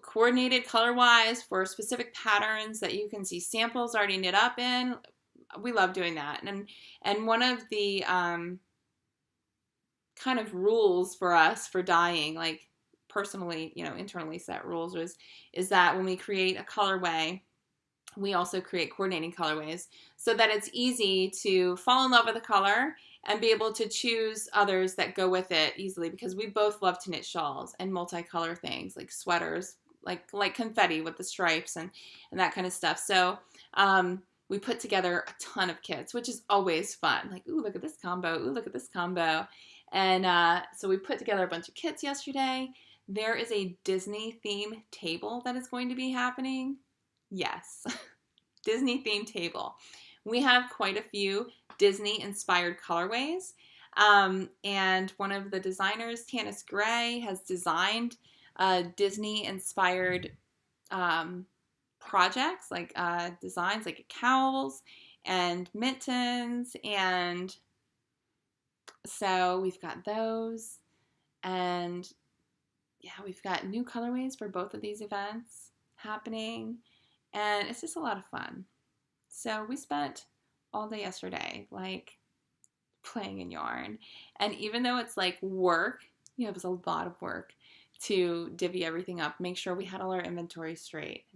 coordinated color-wise for specific patterns that you can see samples already knit up in, we love doing that. And one of the kind of rules for us for dyeing, like personally, internally set rules is that when we create a colorway, we also create coordinating colorways so that it's easy to fall in love with a color and be able to choose others that go with it easily, because we both love to knit shawls and multicolor things like sweaters, like confetti with the stripes and that kind of stuff. So we put together a ton of kits, which is always fun. Like, ooh, look at this combo. Ooh, look at this combo. And so we put together a bunch of kits yesterday. There is a Disney theme table that is going to be happening. Yes, Disney themed table. We have quite a few Disney inspired colorways. And one of the designers, Tanis Gray, has designed Disney inspired projects, like designs like cowls and mittens. And so we've got those. And yeah, we've got new colorways for both of these events happening. And it's just a lot of fun. So we spent all day yesterday, like, playing in yarn. And even though it's like work, it was a lot of work to divvy everything up, make sure we had all our inventory straight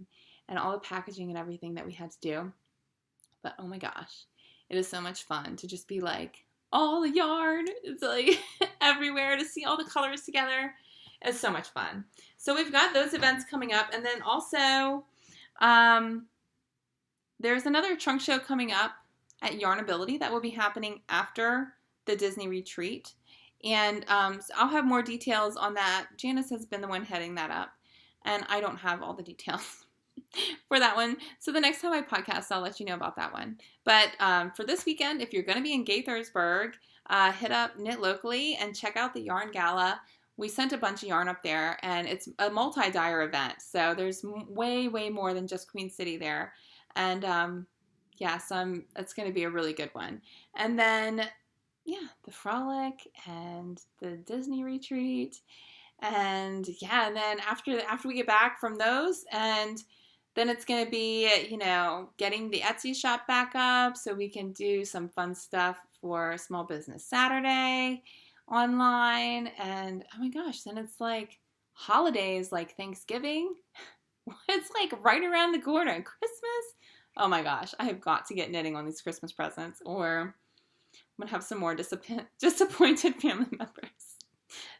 and all the packaging and everything that we had to do. But oh my gosh, it is so much fun to just be like, all the yarn is like everywhere, to see all the colors together. It's so much fun. So we've got those events coming up. And then also, there's another trunk show coming up at Yarnability that will be happening after the Disney retreat. And so I'll have more details on that. Janice has been the one heading that up, and I don't have all the details for that one. So the next time I podcast, I'll let you know about that one. But for this weekend, if you're going to be in Gaithersburg, hit up Knit Locally and check out the Yarn Gala. We sent a bunch of yarn up there, and it's a multi-dyer event. So there's way, way more than just Queen City there. And yeah, it's going to be a really good one. And then, yeah, the Frolic and the Disney retreat. And yeah, and then after we get back from those, and then it's going to be, getting the Etsy shop back up so we can do some fun stuff for Small Business Saturday online. And oh my gosh, then it's like holidays, like Thanksgiving. It's like right around the corner. Christmas. Oh my gosh, I have got to get knitting on these Christmas presents, or I'm going to have some more disappointed family members.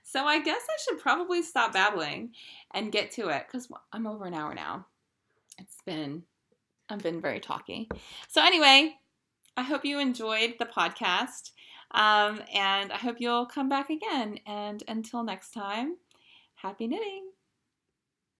So I guess I should probably stop babbling and get to it, because I'm over an hour now. I've been very talky. So anyway, I hope you enjoyed the podcast, and I hope you'll come back again. And until next time, happy knitting.